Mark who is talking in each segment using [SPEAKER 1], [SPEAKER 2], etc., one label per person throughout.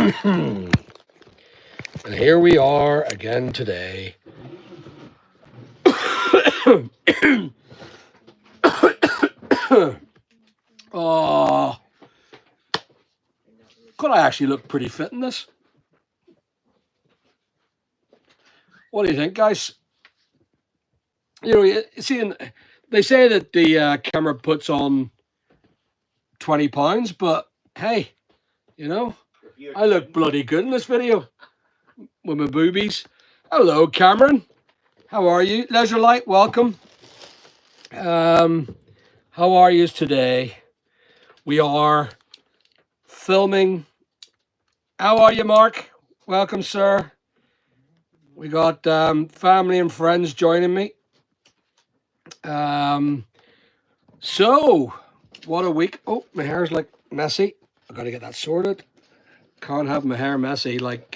[SPEAKER 1] And here we are again today. Oh, could I actually look pretty fit in this? What do you think, guys? You know, you see, they say that the camera puts on 20 pounds, but hey, you know, I look bloody good in this video with my boobies. Hello, Cameron. How are you? Leisure Light, welcome. How are you today? We are filming. How are you, Mark? Welcome, sir. We got family and friends joining me. So, what a week. Oh, my hair's like messy. I gotta get that sorted. Can't have my hair messy like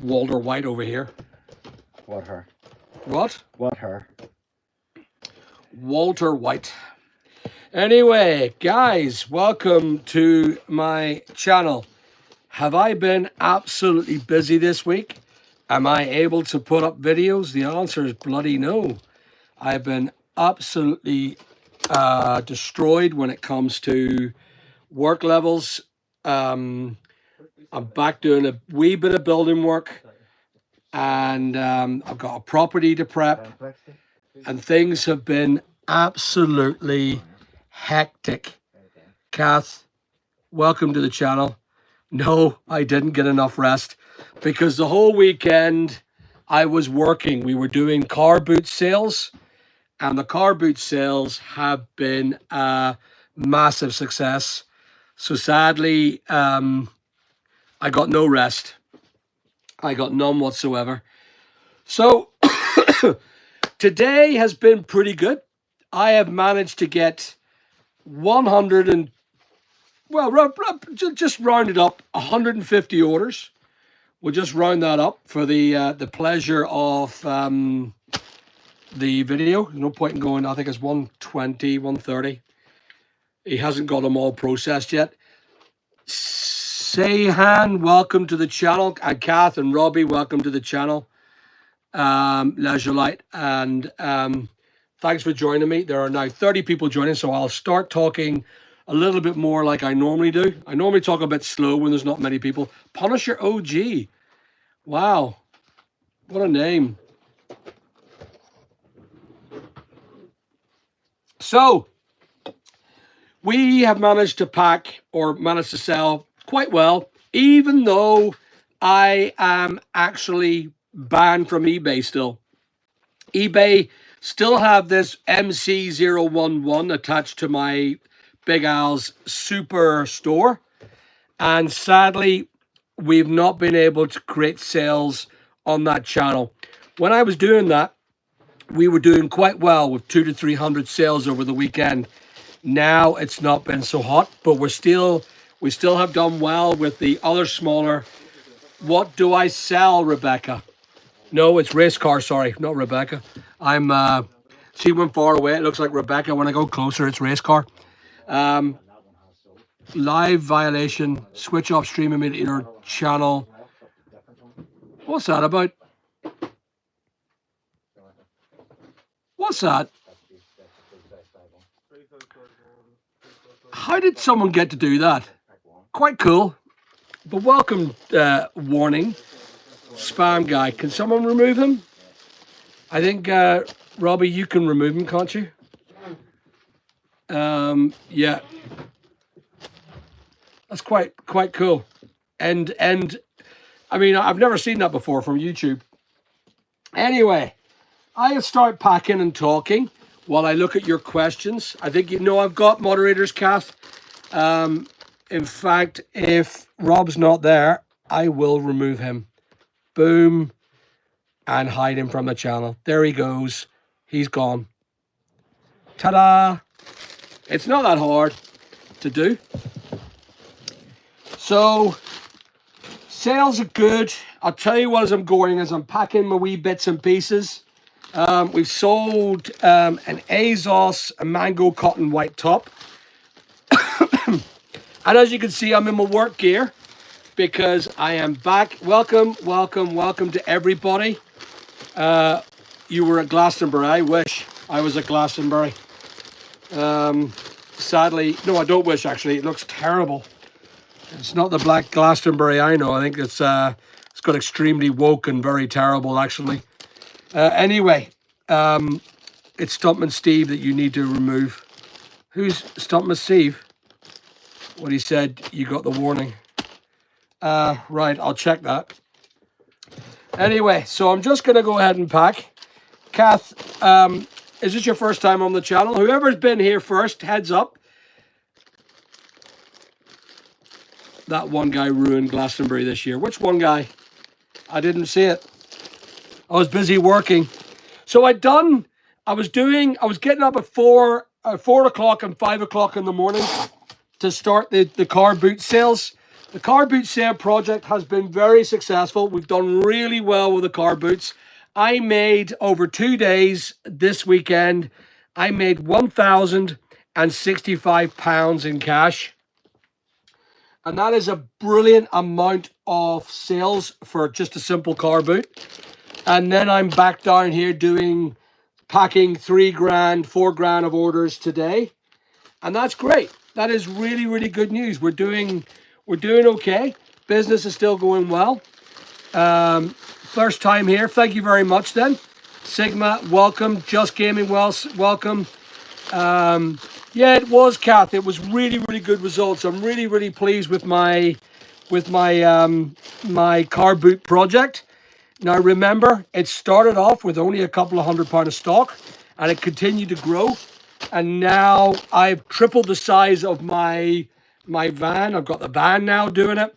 [SPEAKER 1] Walter White over here.
[SPEAKER 2] What her?
[SPEAKER 1] What?
[SPEAKER 2] What her?
[SPEAKER 1] Walter White. Anyway, guys, welcome to my channel. Have I been absolutely busy this week? Am I able to put up videos? The answer is bloody no. I've been absolutely destroyed when it comes to work levels. I'm back doing a wee bit of building work, and I've got a property to prep, and things have been absolutely hectic. Kath, welcome to the channel. No, I didn't get enough rest because the whole weekend I was working. We were doing car boot sales, and the car boot sales have been a massive success. So sadly, I got no rest. I got none whatsoever. So today has been pretty good. I have managed to get 100 and, well, just rounded up 150 orders. We'll just round that up for the pleasure of the video. There's no point in going, I think it's 120, 130. He hasn't got them all processed yet. Sayhan, welcome to the channel. And Kath and Robbie, welcome to the channel. Leisure Light. And thanks for joining me. There are now 30 people joining, so I'll start talking a little bit more like I normally do. I normally talk a bit slow when there's not many people. Punisher OG. Wow. What a name. So, we have managed to pack or managed to sell quite well, even though I am actually banned from eBay still. eBay still have this MC011 attached to my Big Al's super store. And sadly, we've not been able to create sales on that channel. When I was doing that, we were doing quite well with 200 to 300 sales over the weekend. Now it's not been so hot, but we still have done well with the other smaller. What do I sell, Rebecca? No, it's race car. Sorry, not Rebecca. I'm see when far away it looks like Rebecca. When I go closer, it's race car. Live violation. Switch off stream immediately channel. What's that about? What's that? How did someone get to do that? Quite cool. But welcome, warning. Spam guy. Can someone remove him? I think, Robbie, you can remove him, can't you? Yeah. That's quite cool. And I mean, I've never seen that before from YouTube. Anyway, I'll start packing and talking while I look at your questions. I think you know I've got moderators, Kath. In fact, if Rob's not there, I will remove him. Boom. And hide him from the channel. There he goes. He's gone. Ta-da! It's not that hard to do. So, sales are good. I'll tell you what, as I'm going, as I'm packing my wee bits and pieces. We've sold an ASOS mango cotton white top. And as you can see, I'm in my work gear because I am back. Welcome, welcome, welcome to everybody. You were at Glastonbury. I wish I was at Glastonbury. Sadly, no, I don't wish, actually. It looks terrible. It's not the black Glastonbury I know. I think it's got extremely woke and very terrible, actually. Anyway, it's Stuntman Steve that you need to remove. Who's Stuntman Steve? What he said, you got the warning. Right, I'll check that. Anyway, so I'm just going to go ahead and pack. Kath, is this your first time on the channel? Whoever's been here first, heads up. That one guy ruined Glastonbury this year. Which one guy? I didn't see it. I was busy working. So I was getting up at 4 o'clock and 5 o'clock in the morning to start the car boot sales. The car boot sale project has been very successful. We've done really well with the car boots. I made over 2 days this weekend. I made £1,065 in cash. And that is a brilliant amount of sales for just a simple car boot. And then I'm back down here packing £3,000, £4,000 of orders today. And that's great. That is really, really good news. We're doing okay. Business is still going well. First time here. Thank you very much then. Sigma, welcome. Just Gaming, welcome. Yeah, it was, Kath. It was really, really good results. I'm really, really pleased with my my car boot project. Now remember, it started off with only a couple of £100 of stock, and it continued to grow. And now I've tripled the size of my van. I've got the van now doing it,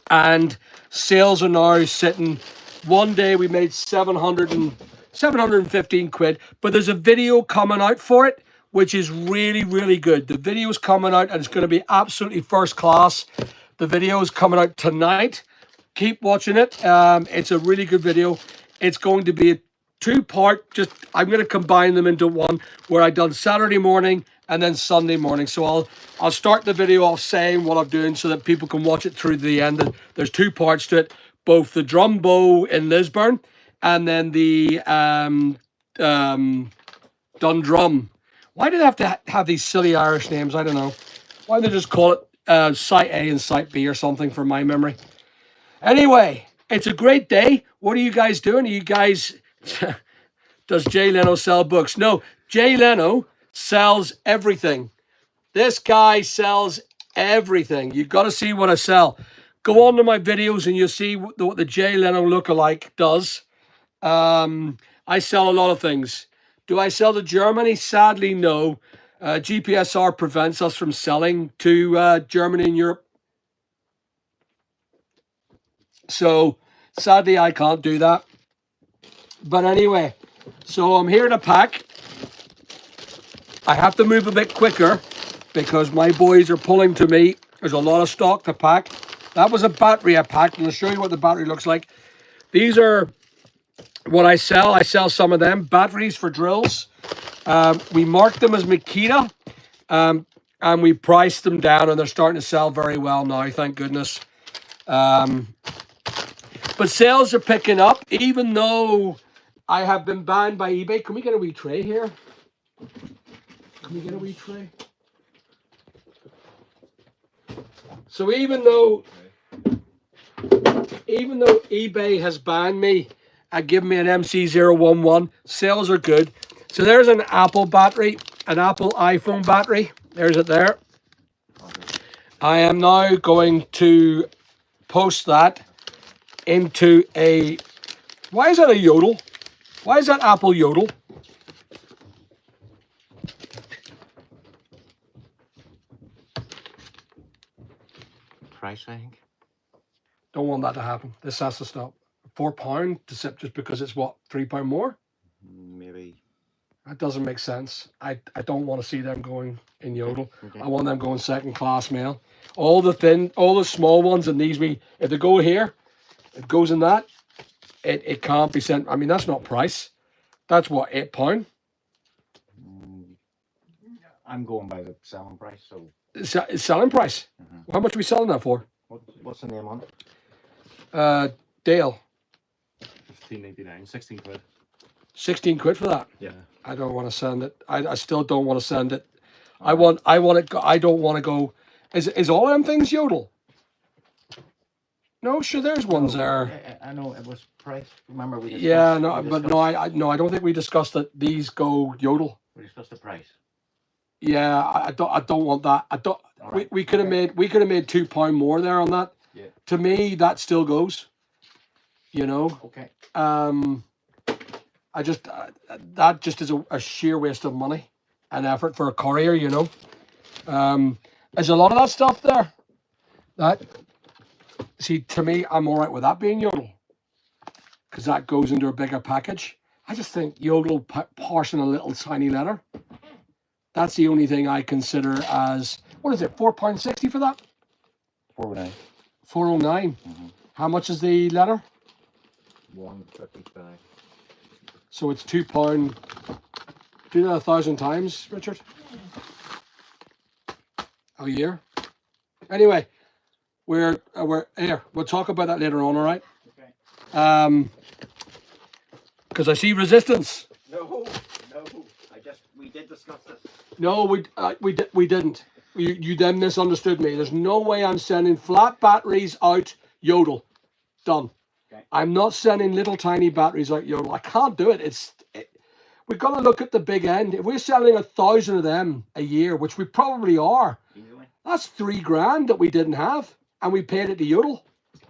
[SPEAKER 1] and sales are now sitting. One day we made 715 quid, but there's a video coming out for it, which is really, really good. The video's coming out, and it's going to be absolutely first class. The video is coming out tonight. Keep watching it. It's a really good video. It's going to be a two-part. I'm going to combine them into one, where I done Saturday morning and then Sunday morning. So I'll start the video off saying what I'm doing so that people can watch it through to the end. There's two parts to it, both the drum bow in Lisburn and then the Dundrum. Why do they have to have these silly Irish names? I don't know. Why don't they just call it Site A and Site B or something, from my memory? Anyway, it's a great day. What are you guys doing? Are you guys... Does Jay Leno sell books? No, Jay Leno sells everything. This guy sells everything. You've got to see what I sell. Go on to my videos and you'll see what the Jay Leno lookalike does. I sell a lot of things. Do I sell to Germany? Sadly, no. GPSR prevents us from selling to Germany and Europe. So, sadly, I can't do that. But anyway, so I'm here to pack. I have to move a bit quicker because my boys are pulling to me. There's a lot of stock to pack. That was a battery I packed, and I'll show you what the battery looks like. These are what I sell. I sell some of them. Batteries for drills. We marked them as Makita, and we priced them down, and they're starting to sell very well now, thank goodness. But sales are picking up, even though I have been banned by eBay. Can we get a wee tray here? Can we get a wee tray? So even though eBay has banned me and given me an MC011, sales are good. So there's an Apple battery, an Apple iPhone battery. There's it there. I am now going to post that into a... Why is that a Yodel? Why is that Apple Yodel?
[SPEAKER 2] Price, I think.
[SPEAKER 1] Don't want that to happen. This has to stop. £4 to sip just because it's what, £3 more?
[SPEAKER 2] Maybe.
[SPEAKER 1] That doesn't make sense. I don't want to see them going in Yodel.
[SPEAKER 2] Okay.
[SPEAKER 1] I want them going second class mail. All the small ones, and these, if they go here, it goes in that. It can't be sent. I mean, that's not price. That's what, £8?
[SPEAKER 2] I'm going by the selling price, so
[SPEAKER 1] Selling price. How much are we selling that for?
[SPEAKER 2] What's the name on it?
[SPEAKER 1] Dale.
[SPEAKER 3] 15.99, 16 quid.
[SPEAKER 1] 16 quid for that.
[SPEAKER 3] Yeah.
[SPEAKER 1] I don't want to send it. I still don't want to send it. I want it. I don't want to go. Is all them things Yodel? No, sure. There's ones there.
[SPEAKER 2] I know it was price. Remember we discussed.
[SPEAKER 1] Yeah, no, but no, I don't think we discussed that these go Yodel.
[SPEAKER 2] We discussed the price.
[SPEAKER 1] Yeah, I don't want that. I don't.
[SPEAKER 2] Alright,
[SPEAKER 1] We could have made £2 more there on that.
[SPEAKER 2] Yeah.
[SPEAKER 1] To me, that still goes. You know.
[SPEAKER 2] Okay.
[SPEAKER 1] I just that just is a sheer waste of money and effort for a courier. You know. There's a lot of that stuff there. That. See, to me, I'm all right with that being Yodel, because that goes into a bigger package. I just think Yodel portion a little tiny letter. That's the only thing I consider as, what is it, £4.60 for that?
[SPEAKER 2] 409.
[SPEAKER 1] 409. How much is the letter?
[SPEAKER 2] 155.
[SPEAKER 1] So it's £2. Do that 1,000 times, Richard? A year. Anyway, we're here. We'll talk about that later on. All right.
[SPEAKER 2] Okay.
[SPEAKER 1] Because I see resistance.
[SPEAKER 2] No. We did discuss this.
[SPEAKER 1] No, we didn't. You then misunderstood me. There's no way I'm sending flat batteries out Yodel. Done.
[SPEAKER 2] Okay.
[SPEAKER 1] I'm not sending little tiny batteries out Yodel. I can't do it. We've got to look at the big end. If we're selling 1,000 of them a year, which we probably are, that's $3,000 that we didn't have, and we paid it to Yodel,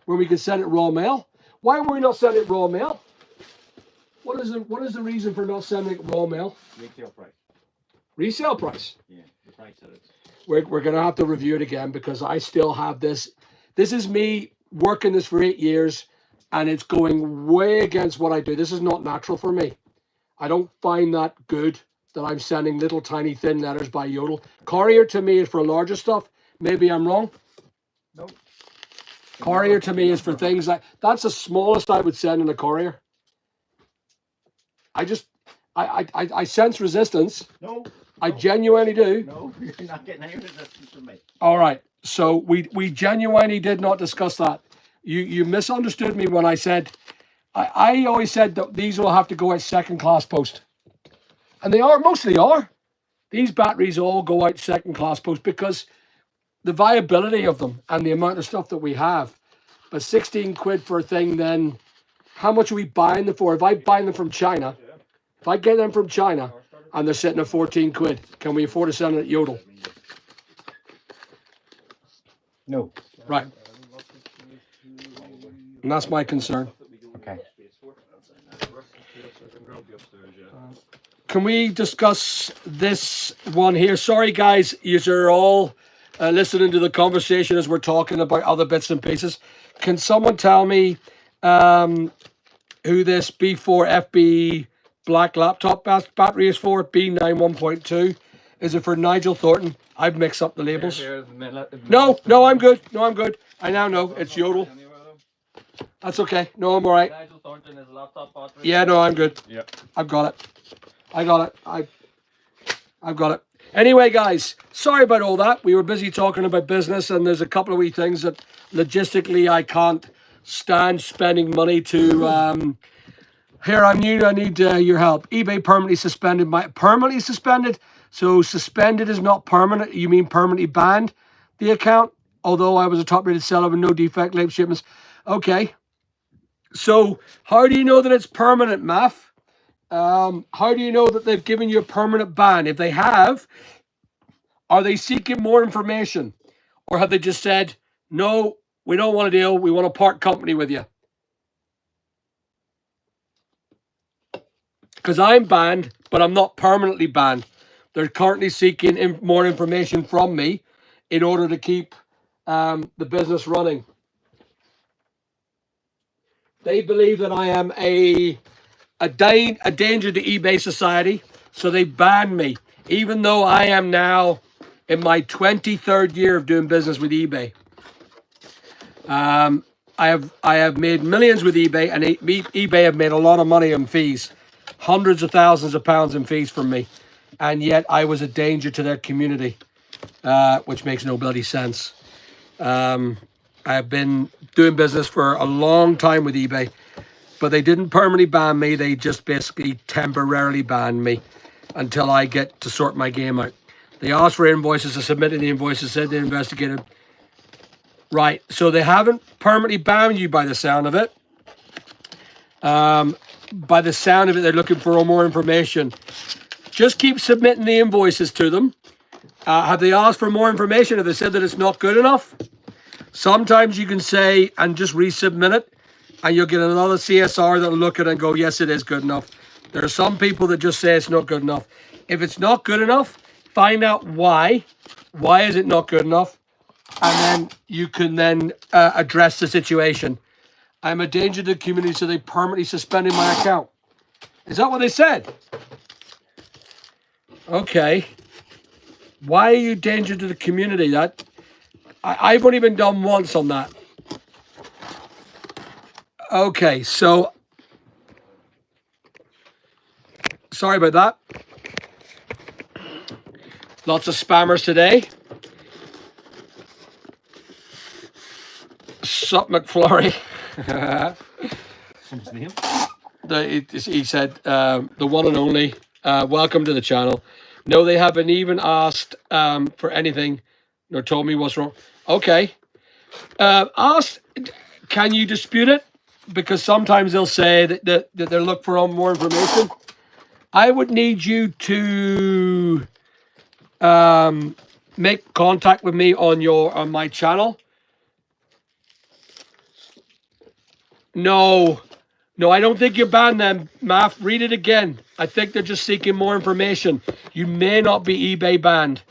[SPEAKER 1] where we could send it raw mail. Why were we not sending it raw mail? What is the reason for not sending it raw mail?
[SPEAKER 2] Retail price.
[SPEAKER 1] Resale price.
[SPEAKER 2] Yeah, the price that it's.
[SPEAKER 1] We're gonna have to review it again, because I still have this. This is me working this for 8 years, and it's going way against what I do. This is not natural for me. I don't find that good, that I'm sending little tiny thin letters by Yodel. Courier to me is for larger stuff. Maybe I'm wrong.
[SPEAKER 2] Nope.
[SPEAKER 1] Courier to me is for things like, that's the smallest I would send in a courier. I sense resistance.
[SPEAKER 2] No.
[SPEAKER 1] I genuinely do.
[SPEAKER 2] No, you're not getting any resistance from me.
[SPEAKER 1] All right. So we genuinely did not discuss that. You misunderstood me when I said, I always said that these will have to go out second class post. And they are, mostly are. These batteries all go out second class post because the viability of them and the amount of stuff that we have. But 16 quid for a thing, then how much are we buying them for? If I buy them from China, if I get them from China and they're sitting at 14 quid, can we afford to sell it at Yodel?
[SPEAKER 2] No.
[SPEAKER 1] Right. And that's my concern.
[SPEAKER 2] Okay.
[SPEAKER 1] Can we discuss this one here? Sorry, guys, you're all listening to the conversation as we're talking about other bits and pieces. Can someone tell me who this B4FB black laptop battery is for? B9 1.2. Is it for Nigel Thornton? I've mixed up the labels. No, I'm good. No, I'm good. I now know it's Yodel. That's okay. No, I'm all right.
[SPEAKER 3] Nigel Thornton is a laptop battery.
[SPEAKER 1] Yeah, no, I'm good.
[SPEAKER 3] Yeah.
[SPEAKER 1] I've got it. I've got it. Anyway, guys, sorry about all that. We were busy talking about business, and there's a couple of wee things that logistically I can't stand spending money to. Here, I'm new. I need your help. eBay permanently suspended. Permanently suspended? So suspended is not permanent. You mean permanently banned the account? Although I was a top-rated seller with no defect late shipments. Okay. So how do you know that it's permanent, Math? How do you know that they've given you a permanent ban? If they have, are they seeking more information? Or have they just said, no, we don't want to deal, we want to part company with you? Because I'm banned, but I'm not permanently banned. They're currently seeking more information from me in order to keep the business running. They believe that I am a danger to eBay society, so they banned me, even though I am now in my 23rd year of doing business with eBay. I have made millions with eBay, and eBay have made a lot of money on fees, hundreds of thousands of pounds in fees from me, and yet I was a danger to their community. which makes no bloody sense. I've been doing business for a long time with eBay, but they didn't permanently ban me. They just basically temporarily banned me until I get to sort my game out. They asked for invoices. I submitted the invoices, said they investigated. Right, so they haven't permanently banned you by the sound of it. By the sound of it, they're looking for more information. Just keep submitting the invoices to them. Have they asked for more information? Have they said that it's not good enough? Sometimes you can say and just resubmit it, and you'll get another CSR that'll look at it and go, yes, it is good enough. There are some people that just say it's not good enough. If it's not good enough, find out why. Why is it not good enough? And then you can then address the situation. I'm a danger to the community, so they permanently suspended my account. Is that what they said? Okay. Why are you danger to the community? I've only been done once on that. Okay, so sorry about that. Lots of spammers today. Sup, McFlurry.
[SPEAKER 3] Someone's name.
[SPEAKER 1] He said, the one and only, welcome to the channel. No, they haven't even asked for anything, nor told me what's wrong. Okay. Ask, can you dispute it? Because sometimes they'll say that they're looking for more information. I would need you to make contact with me on my channel. No, I don't think you banned them, Math. Read it again. I think they're just seeking more information. You may not be eBay banned.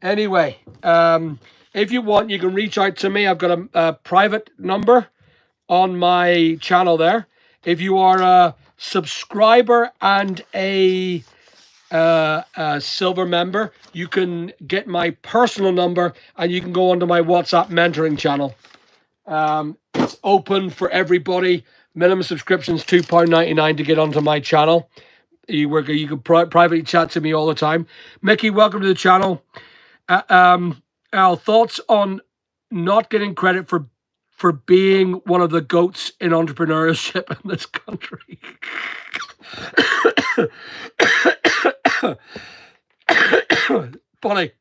[SPEAKER 1] Anyway, if you want, you can reach out to me. I've got a private number on my channel there. If you are a subscriber and a silver member, you can get my personal number and you can go onto my WhatsApp mentoring channel. It's open for everybody. Minimum subscription's £2.99 to get onto my channel. You can privately chat to me all the time. Mickey, welcome to the channel. Al, thoughts on not getting credit for being one of the GOATs in entrepreneurship in this country? Funny.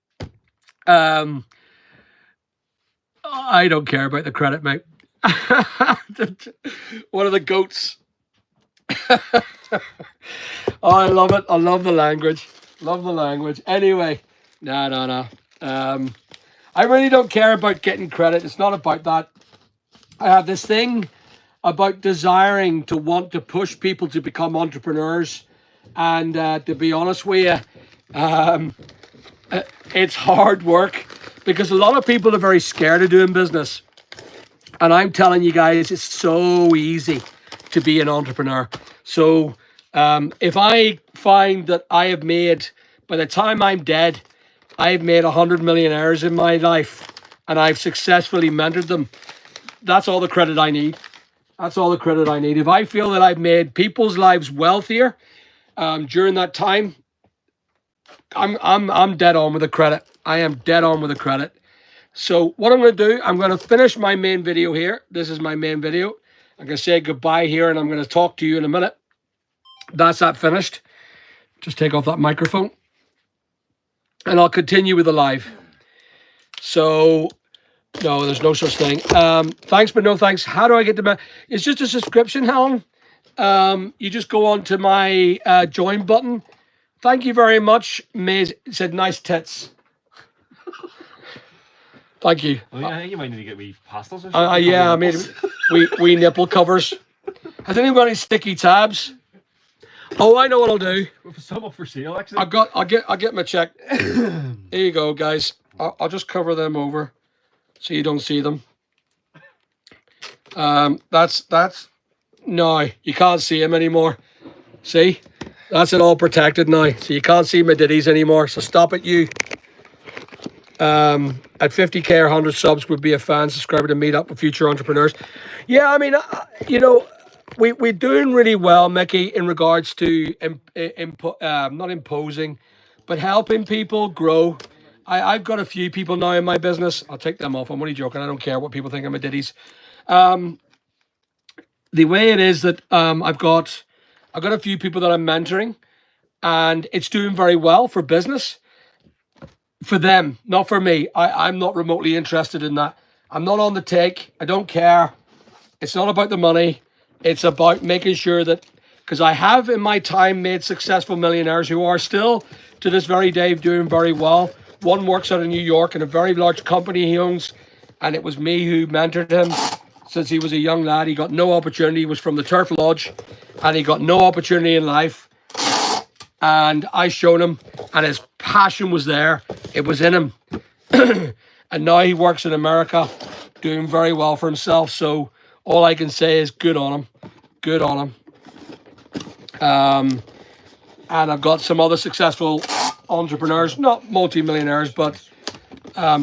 [SPEAKER 1] I don't care about the credit, mate. One of the GOATs. Oh, I love it. I love the language. Love the language. Anyway, no. I really don't care about getting credit. It's not about that. I have this thing about desiring to want to push people to become entrepreneurs. And to be honest with you, it's hard work because a lot of people are very scared of doing business. And I'm telling you guys, it's so easy to be an entrepreneur. So if I find that I have made, by the time I'm dead, I've made 100 millionaires in my life and I've successfully mentored them, that's all the credit I need. That's all the credit I need. If I feel that I've made people's lives wealthier during that time, I'm dead on with the credit. I am dead on with the credit. So what I'm going to do, I'm going to finish my main video here. This is my main video. I'm going to say goodbye here and I'm going to talk to you in a minute. That's that finished. Just take off that microphone. And I'll continue with the live. So, no, there's no such thing. Thanks, but no thanks. How do I get the... It's just a subscription, Helen. You just go on to my join button. Thank you very much. Maze said nice tits. Thank you.
[SPEAKER 3] Oh, yeah, I think you might need to get wee pastels or something.
[SPEAKER 1] Yeah, I made wee nipple covers. Has anyone got any sticky tabs? Oh, I know what I'll do.
[SPEAKER 3] With some up for sale, actually.
[SPEAKER 1] I'll get my check. Here you go, guys. I'll just cover them over so you don't see them. That's no, you can't see them anymore. See? That's it all protected now. So you can't see my ditties anymore. So stop it, you. At 50k or 100 subs would be a fan subscriber to meet up with future entrepreneurs. Yeah, I mean, you know, we're doing really well, Mickey, in regards to not imposing, but helping people grow. I've got a few people now in my business. I'll take them off. I'm only joking. I don't care what people think I'm a ditties. The way it is that I've got a few people that I'm mentoring, and it's doing very well for business. For them, not for me. I'm not remotely interested in that. I'm not on the take. I don't care. It's not about the money. It's about making sure that, because I have in my time made successful millionaires who are still to this very day doing very well. One works out of New York in a very large company he owns, and it was me who mentored him since he was a young lad. He got no opportunity. He was from the Turf Lodge, and he got no opportunity in life. And I showed him, and his passion was there. It was in him. And now he works in America, doing very well for himself. So all I can say is good on him. Good on him. And I've got some other successful entrepreneurs, not multi-millionaires, but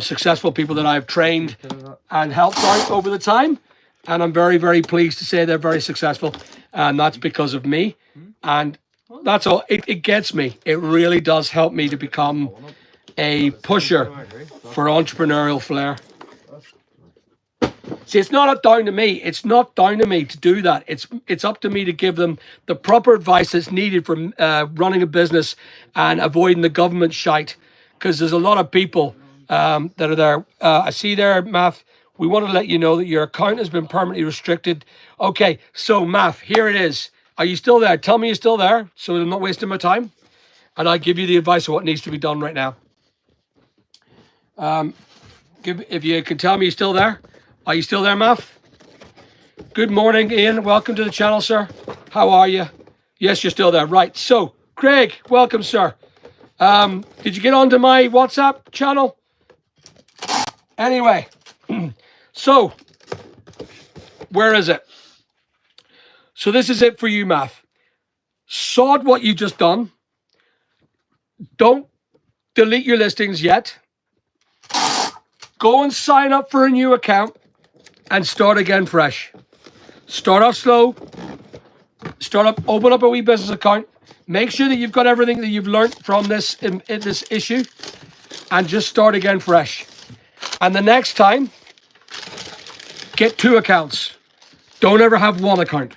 [SPEAKER 1] successful people that I've trained and helped out over the time. And I'm very, very pleased to say they're very successful. And that's because of me. And that's all. It gets me. It really does help me to become a pusher for entrepreneurial flair. See, it's not down to me. It's not down to me to do that. It's up to me to give them the proper advice that's needed for running a business and avoiding the government shite. Because there's a lot of people that are there. I see there, Math. We want to let you know that your account has been permanently restricted. Okay, so Math, here it is. Are you still there? Tell me you're still there, so I'm not wasting my time. And I'll give you the advice of what needs to be done right now. If you can tell me you're still there. Are you still there, Math? Good morning, Ian. Welcome to the channel, sir. How are you? Yes, you're still there. Right. So, Craig, welcome, sir. Did you get onto my WhatsApp channel? Anyway, so, where is it? So this is it for you, Math. Sod what you just done. Don't delete your listings yet. Go and sign up for a new account and start again fresh. Start off slow. Open up a wee business account. Make sure that you've got everything that you've learned from this in this issue, and just start again fresh. And the next time, get 2 accounts. Don't ever have 1 account.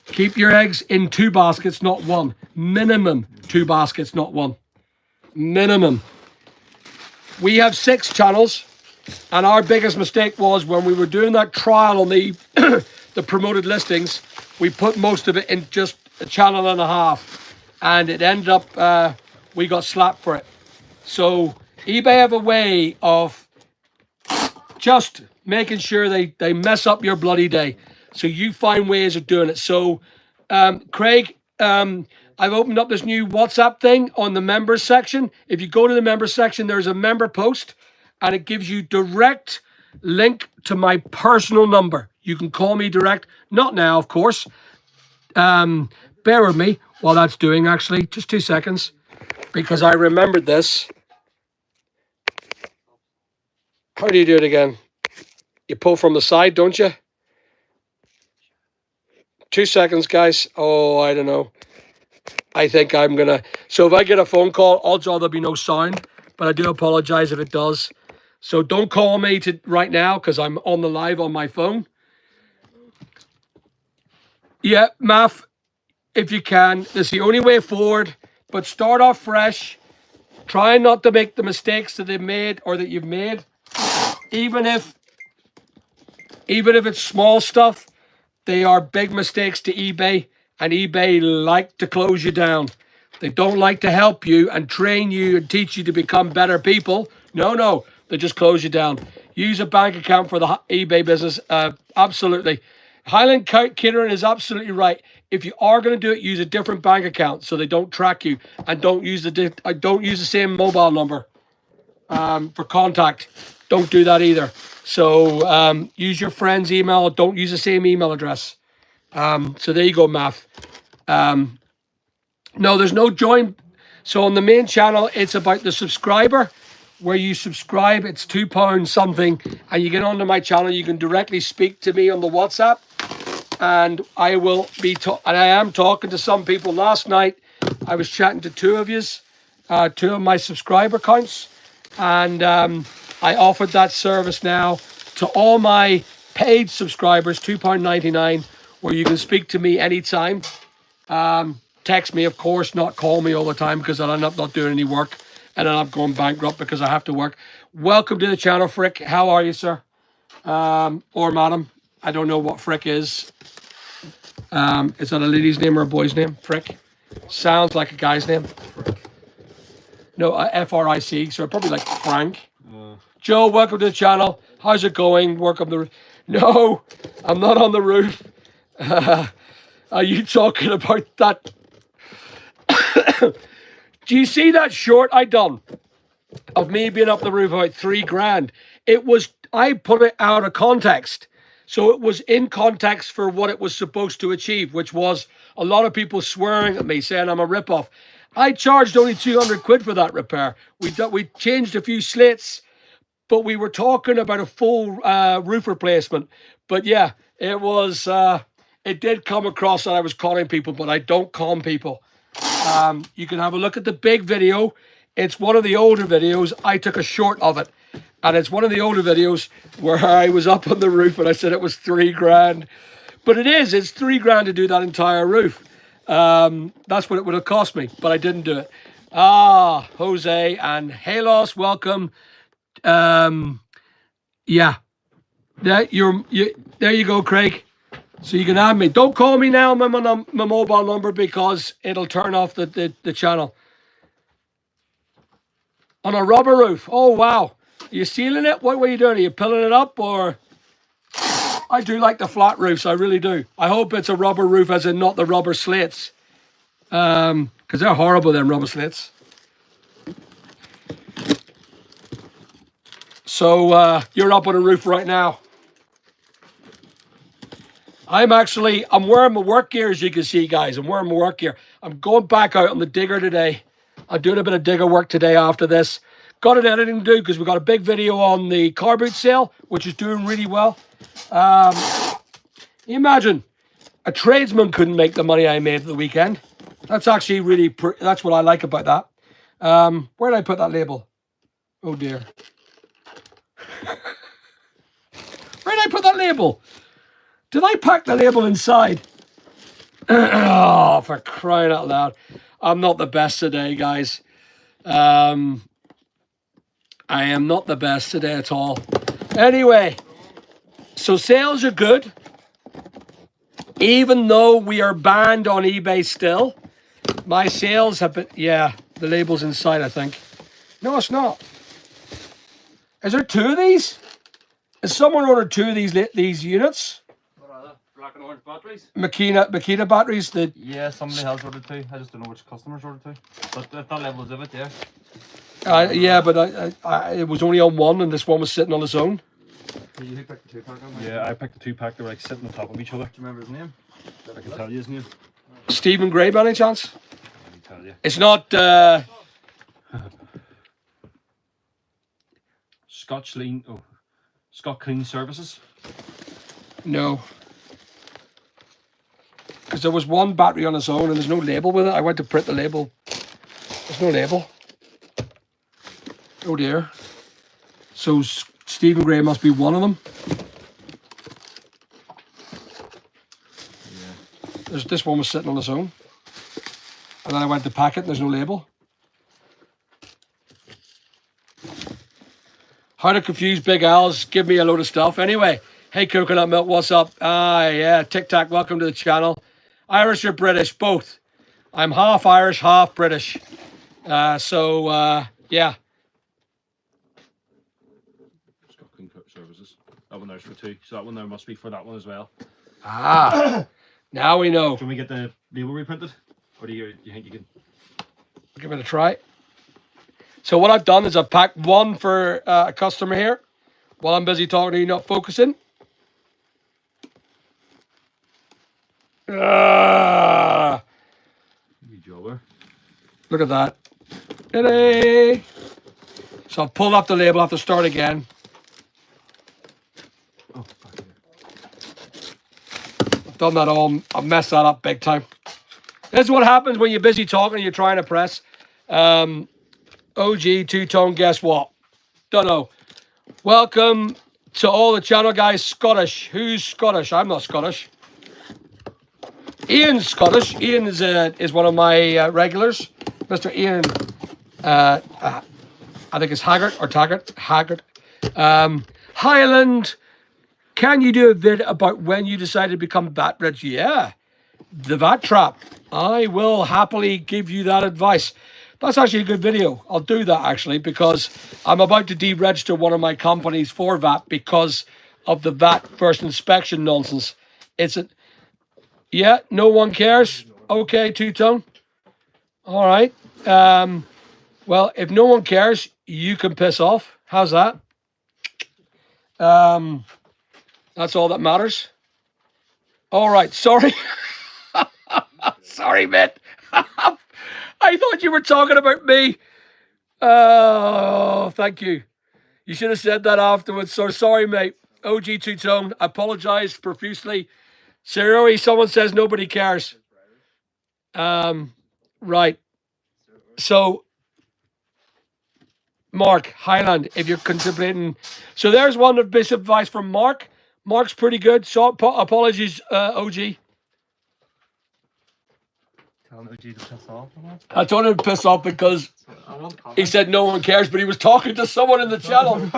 [SPEAKER 1] Keep your eggs in 2 baskets, not 1. Minimum 2 baskets, not 1. Minimum. We have 6 channels, and our biggest mistake was when we were doing that trial on the the promoted listings, we put most of it in just a channel and a half, and it ended up we got slapped for it. So eBay have a way of just making sure they mess up your bloody day. So you find ways of doing it. So, Craig, I've opened up this new WhatsApp thing on the members section. If you go to the members section, there's a member post, and it gives you direct link to my personal number. You can call me direct. Not now, of course. Bear with me while that's doing, actually. Just 2 seconds, because I remembered this. How do you do it again? You pull from the side, don't you? 2 seconds, guys. Oh, I don't know. I think I'm going to... So if I get a phone call, odds are there'll be no sound, but I do apologize if it does. So don't call me right now, because I'm on the live on my phone. Yeah, Math, if you can. It's the only way forward, but start off fresh. Try not to make the mistakes that they've made or that you've made. Even if it's small stuff, they are big mistakes to eBay, and eBay like to close you down. They don't like to help you and train you and teach you to become better people. No, they just close you down. Use a bank account for the eBay business. Absolutely. Highland Catering is absolutely right. If you are going to do it, use a different bank account so they don't track you, and don't use the same mobile number for contact. Don't do that either. So use your friend's email. Don't use the same email address. So there you go, Math. No, there's no join. So on the main channel, it's about the subscriber. Where you subscribe, it's £2 something, and you get onto my channel. You can directly speak to me on the WhatsApp, and I will be and I am talking to some people. Last night, I was chatting to 2 of yous, 2 of my subscriber counts. and I offered that service now to all my paid subscribers, £2.99, where you can speak to me anytime. Text me, of course, not call me all the time, because I'll end up not doing any work and then I'm going bankrupt because I have to work. Welcome to the channel, Frick. How are you, sir? Or madam? I don't know what Frick is. Is that a lady's name or a boy's name? Frick? Sounds like a guy's name. No, F-R-I-C, so probably like Frank. Joe, welcome to the channel. How's it going? Work on the roof. No, I'm not on the roof. Are you talking about that? Do you see that short I done of me being up the roof about $3,000? It was, I put it out of context. So it was in context for what it was supposed to achieve, which was a lot of people swearing at me, saying I'm a ripoff. I charged only 200 quid for that repair. We changed a few slits, but we were talking about a full roof replacement. But yeah, it was, it did come across that I was conning people, but I don't con people. You can have a look at the big video. It's one of the older videos. I took a short of it. And it's one of the older videos where I was up on the roof and I said it was $3,000. But it's $3,000 to do that entire roof. That's what it would have cost me, but I didn't do it. Jose and Halos, welcome. Yeah. There you go, Craig. So you can add me. Don't call me now, my mobile number, because it'll turn off the channel. On a rubber roof. Oh, wow. Are you sealing it? What were you doing? Are you pilling it up, or? I do like the flat roofs. I really do. I hope it's a rubber roof, as in not the rubber slates. Because they're horrible, them rubber slates. So you're up on a roof right now. I'm wearing my work gear, as you can see, guys. I'm wearing my work gear. I'm going back out on the digger today. I'm doing a bit of digger work today after this. Got an editing to do because we got a big video on the car boot sale, which is doing really well. Imagine a tradesman couldn't make the money I made for the weekend. That's actually really, that's what I like about that. Where did I put that label? Oh dear. Where did I put that label? Did I pack the label inside? Oh, for crying out loud. I'm not the best today, guys. I am not the best today at all. Anyway, so sales are good. Even though we are banned on eBay still, my sales have been, yeah, the label's inside, I think. No, it's not. Is there two of these? Has someone ordered two of these units?
[SPEAKER 3] What are they? Black and orange batteries?
[SPEAKER 1] Makita batteries.
[SPEAKER 3] Yeah, somebody else ordered two. I just don't know which customers ordered two. But if that level is of it, yeah.
[SPEAKER 1] Yeah, but it was only on one, and this one was sitting on its own.
[SPEAKER 3] You picked the two pack? Yeah, I picked the two pack. They were like sitting on top of each other. Do you remember his name? I can tell you his name.
[SPEAKER 1] Stephen Gray, by any chance?
[SPEAKER 3] I can tell you.
[SPEAKER 1] It's not.
[SPEAKER 3] Scott Clean Services.
[SPEAKER 1] No. Because there was one battery on its own, and there's no label with it. I went to print the label. There's no label. Oh dear. So Stephen Gray must be one of them. Yeah. This one was sitting on its own. And then I went to pack it, and there's no label. How to confuse Big Al's, give me a load of stuff. Anyway, hey Coconut Milk, what's up? Yeah, Tic Tac, welcome to the channel. Irish or British? Both. I'm half Irish, half British. Yeah.
[SPEAKER 3] Scott Clean Services. That one there's for two. So that one there must be for that one as well.
[SPEAKER 1] Now we know.
[SPEAKER 3] Can we get the label reprinted? Or do you think you can?
[SPEAKER 1] Give it a try. So what I've done is I've packed one for a customer here while I'm busy talking to you, not focusing. Look at that. Ta-da! So I'll pull up the label, I have to start again.
[SPEAKER 3] Oh,
[SPEAKER 1] I've done that all, I've messed that up big time. This is what happens when you're busy talking and you're trying to press. OG two-tone, guess what? Don't know. Welcome to all the channel guys. Scottish. Who's Scottish? I'm not Scottish. Ian's Scottish. Ian is one of my regulars. Mr. Ian, I think it's Haggart. Highland, can you do a vid about when you decided to become VAT rich? Yeah, the VAT trap. I will happily give you that advice. That's actually a good video. I'll do that actually because I'm about to deregister one of my companies for VAT because of the VAT first inspection nonsense. Yeah, no one cares. Okay, two-tone. All right. Well, if no one cares, you can piss off. How's that? That's all that matters. All right. Sorry. Sorry, mate. I thought you were talking about me. Oh, thank you. You should have said that afterwards. So sorry, mate. OG two-tone. Apologize profusely. Seriously, someone says nobody cares. Right. So, Mark, Highland, if you're contemplating. So there's one bit of advice from Mark. Mark's pretty good. So apologies, OG.
[SPEAKER 3] Telling OG to piss off.
[SPEAKER 1] I told him to piss off because he said no one cares, but he was talking to someone in the channel.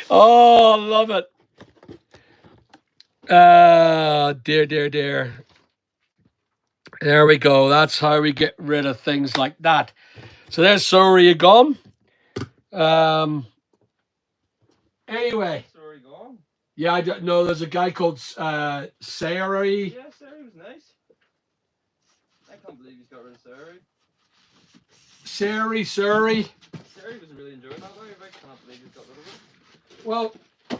[SPEAKER 1] Oh, love it. Dear. There we go. That's how we get rid of things like that. So there's Sora, you gone. Anyway.
[SPEAKER 3] Sorry, gone.
[SPEAKER 1] Yeah, I don't know. There's a guy called Sari.
[SPEAKER 3] Yeah, Sari was nice. I can't believe he's got rid of Sari.
[SPEAKER 1] Sari.
[SPEAKER 3] Sari was really enjoying that way. I can't believe he's got rid of it.
[SPEAKER 1] Well,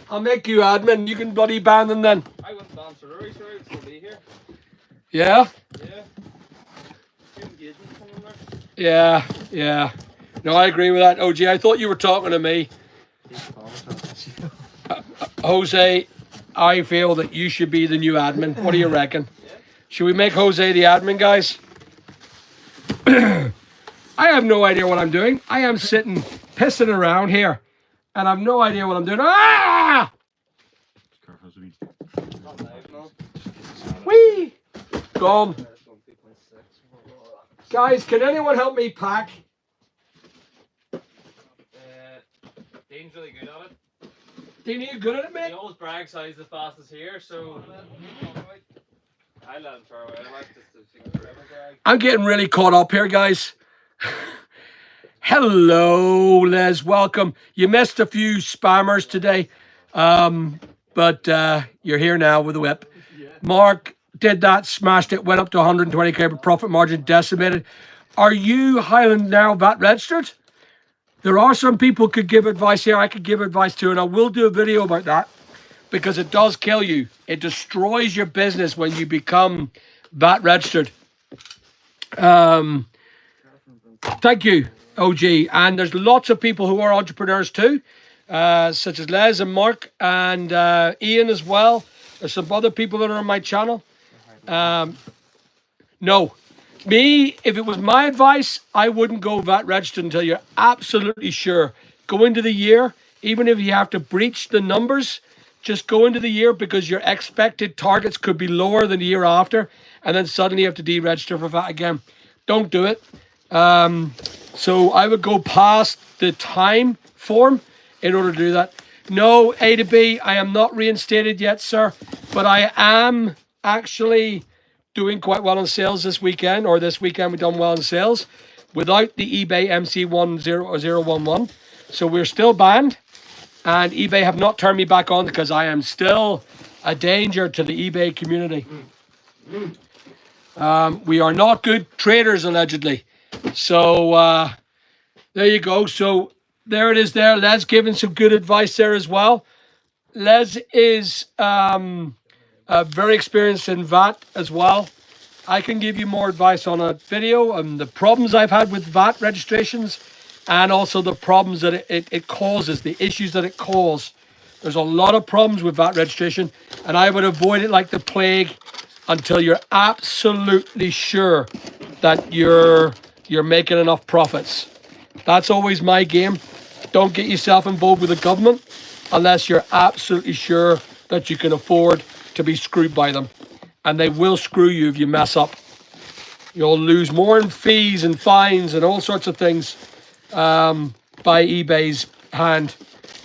[SPEAKER 1] I'll make you admin. You can bloody ban them then.
[SPEAKER 3] I wouldn't ban Sari. Sari would still be here.
[SPEAKER 1] Yeah?
[SPEAKER 3] Yeah. Too engagement coming there.
[SPEAKER 1] Yeah. No, I agree with that. OG, I thought you were talking to me. Jose, I feel that you should be the new admin. What do you reckon?
[SPEAKER 3] Yeah.
[SPEAKER 1] Should we make Jose the admin, guys? I have no idea what I'm doing. I am sitting pissing around here, and I have no idea what I'm doing. Ah!
[SPEAKER 3] Not live, no.
[SPEAKER 1] Whee! Gone. Guys, can anyone help me pack?
[SPEAKER 3] Dean's really good at it.
[SPEAKER 1] Dean, are you good at it,
[SPEAKER 3] He
[SPEAKER 1] mate?
[SPEAKER 3] always brags how he's the fastest here, so I let him throw away. I like just to think forever brag.
[SPEAKER 1] I'm getting really caught up here, guys. Hello, Les. Welcome. You missed a few spammers today, but you're here now with the whip. Mark did that, smashed it, went up to 120k, but profit margin decimated. Are you, Highland, now VAT registered? There are some people could give advice here. I could give advice too, and I will do a video about that because it does kill you. It destroys your business when you become VAT registered. Thank you, OG. And there's lots of people who are entrepreneurs too, such as Les and Mark and Ian as well. There's some other people that are on my channel. No. Me, if it was my advice, I wouldn't go VAT registered until you're absolutely sure. Go into the year, even if you have to breach the numbers, just go into the year because your expected targets could be lower than the year after, and then suddenly you have to deregister for VAT again. Don't do it. So I would go past the time form in order to do that. No, A to B, I am not reinstated yet, sir, but I am actually doing quite well in sales this weekend, or this weekend we've done well in sales without the eBay MC10011. So we're still banned, and eBay have not turned me back on because I am still a danger to the eBay community. We are not good traders, allegedly. So there you go. So there it is there. Les giving some good advice there as well. Les is very experienced in VAT as well. I can give you more advice on a video and the problems I've had with VAT registrations and also the problems that it causes, the issues that it causes. There's a lot of problems with VAT registration, and I would avoid it like the plague until you're absolutely sure that you're making enough profits. That's always my game. Don't get yourself involved with the government unless you're absolutely sure that you can afford to be screwed by them. And they will screw you if you mess up. You'll lose more in fees and fines and all sorts of things by eBay's hand.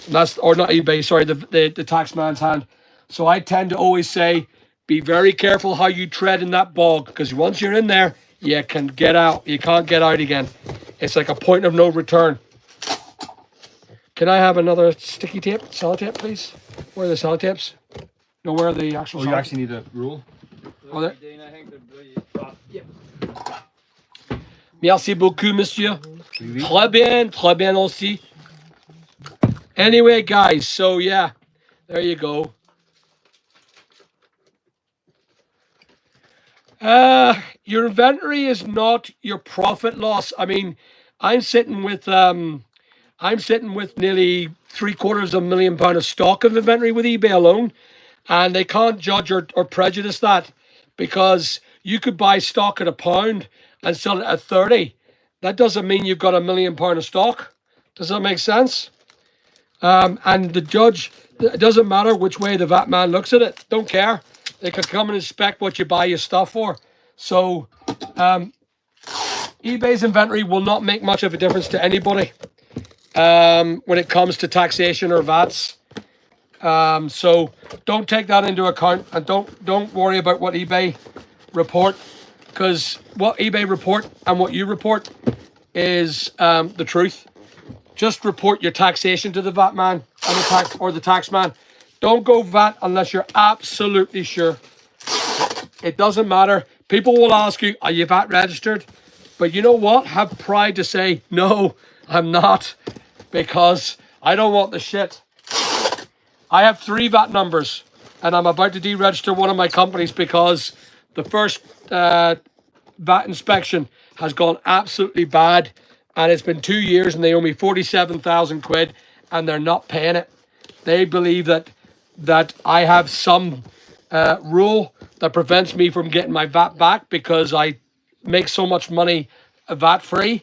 [SPEAKER 1] And that's, or not eBay, sorry, the tax man's hand. So I tend to always say, be very careful how you tread in that bog, because once you're in there, you can get out. You can't get out again. It's like a point of no return. Can I have another sticky tape, sellotape, please? Where are the sellotapes? No, where are the actual
[SPEAKER 4] Oh, you actually need a rule?
[SPEAKER 1] Oh, there.
[SPEAKER 3] Dean, I think
[SPEAKER 1] Yep. Merci beaucoup, monsieur. Très bien aussi. Anyway, guys, so yeah, there you go. Your inventory is not your profit loss. I mean, I'm sitting with nearly £750,000 of stock of inventory with eBay alone, and they can't judge or prejudice that, because you could buy stock at £1 and sell it at 30. That doesn't mean you've got £1 million of stock. Does that make sense? And the judge, it doesn't matter which way the VAT man looks at it. Don't care. They can come and inspect what you buy your stuff for. So eBay's inventory will not make much of a difference to anybody when it comes to taxation or VATs. So don't take that into account, and don't worry about what eBay report, because what eBay report and what you report is the truth. Just report your taxation to the VAT man and the tax man. Don't go VAT unless you're absolutely sure. It doesn't matter. People will ask you, are you VAT registered? But you know what? Have pride to say, no, I'm not, because I don't want the shit. I have 3 VAT numbers, and I'm about to deregister one of my companies because the first VAT inspection has gone absolutely bad, and it's been 2 years, and they owe me 47,000 quid, and they're not paying it. They believe that I have some rule that prevents me from getting my VAT back because I make so much money VAT free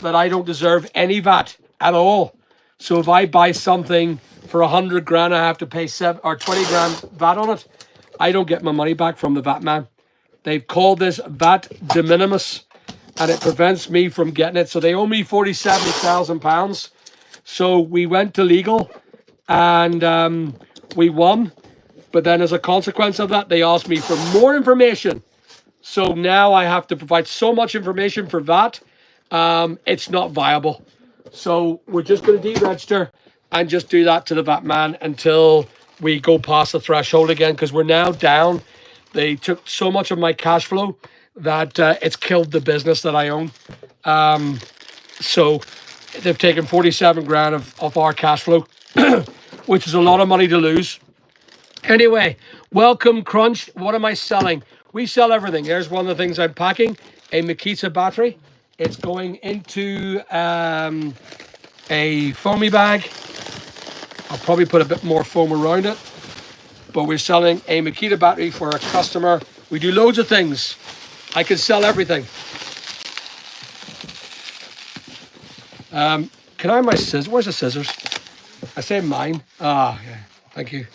[SPEAKER 1] that I don't deserve any VAT at all. So if I buy something for 100 grand, I have to pay 7 or 20 grand VAT on it. I don't get my money back from the VAT man. They've called this VAT de minimis, and it prevents me from getting it. So they owe me £47,000. So we went to legal, and we won. But then as a consequence of that, they asked me for more information. So now I have to provide so much information for VAT, it's not viable. So we're just going to deregister and just do that to the VAT man until we go past the threshold again, because we're now down. They took so much of my cash flow that it's killed the business that I own. So they've taken 47 grand of our cash flow, which is a lot of money to lose. Anyway, welcome Crunch. What am I selling? We sell everything. Here's one of the things I'm packing, a Makita battery. It's going into a foamy bag. I'll probably put a bit more foam around it. But we're selling a Makita battery for a customer. We do loads of things. I can sell everything. Can I have my scissors? Where's the scissors? I say mine. Ah, yeah. Thank you.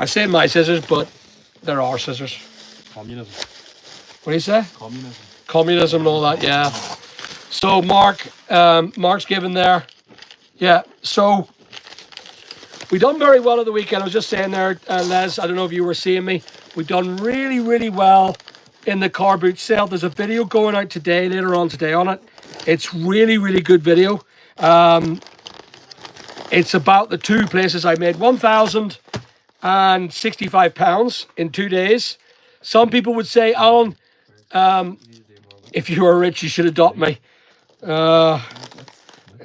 [SPEAKER 1] I say my scissors, but there are scissors.
[SPEAKER 4] Communism.
[SPEAKER 1] What do you say?
[SPEAKER 4] Communism.
[SPEAKER 1] Communism and all that, yeah. So Mark's given there. Yeah, so we done very well at the weekend. I was just saying there, Les, I don't know if you were seeing me. We've done really, really well in the car boot sale. There's a video going out today, later on today on it. It's really, really good video. It's about the 2 places I made £1,065 in 2 days. Some people would say, Alan, if you were rich, you should adopt me. No,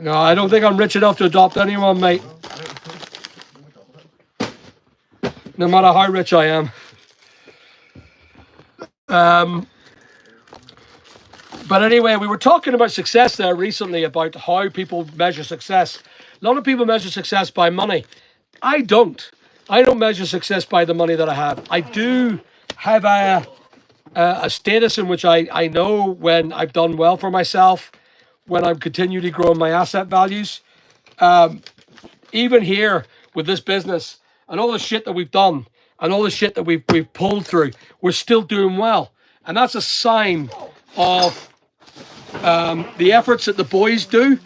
[SPEAKER 1] I don't think I'm rich enough to adopt anyone, mate. No matter how rich I am. But anyway, we were talking about success there recently, about how people measure success. A lot of people measure success by money. I don't. I don't measure success by the money that I have. I do have a status in which I know when I've done well for myself, when I'm continually growing my asset values. Even here with this business and all the shit that we've done and all the shit that we've pulled through, we're still doing well. And that's a sign of the efforts that the boys do.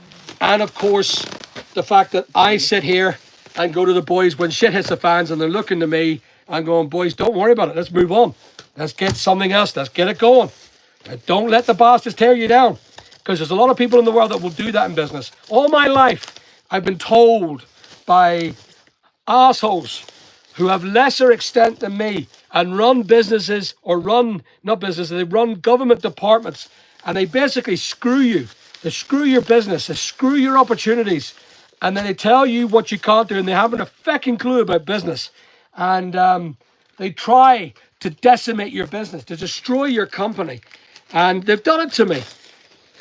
[SPEAKER 1] And of course, the fact that I sit here and go to the boys when shit hits the fans and they're looking to me and going, boys, don't worry about it. Let's move on. Let's get something else. Let's get it going. Don't let the bastards tear you down. Because there's a lot of people in the world that will do that in business. All my life, I've been told by assholes who have lesser extent than me and run businesses or not businesses, they run government departments and they basically screw you. They screw your business, they screw your opportunities, and then they tell you what you can't do and they haven't a fucking clue about business. And they try to decimate your business, to destroy your company. And they've done it to me.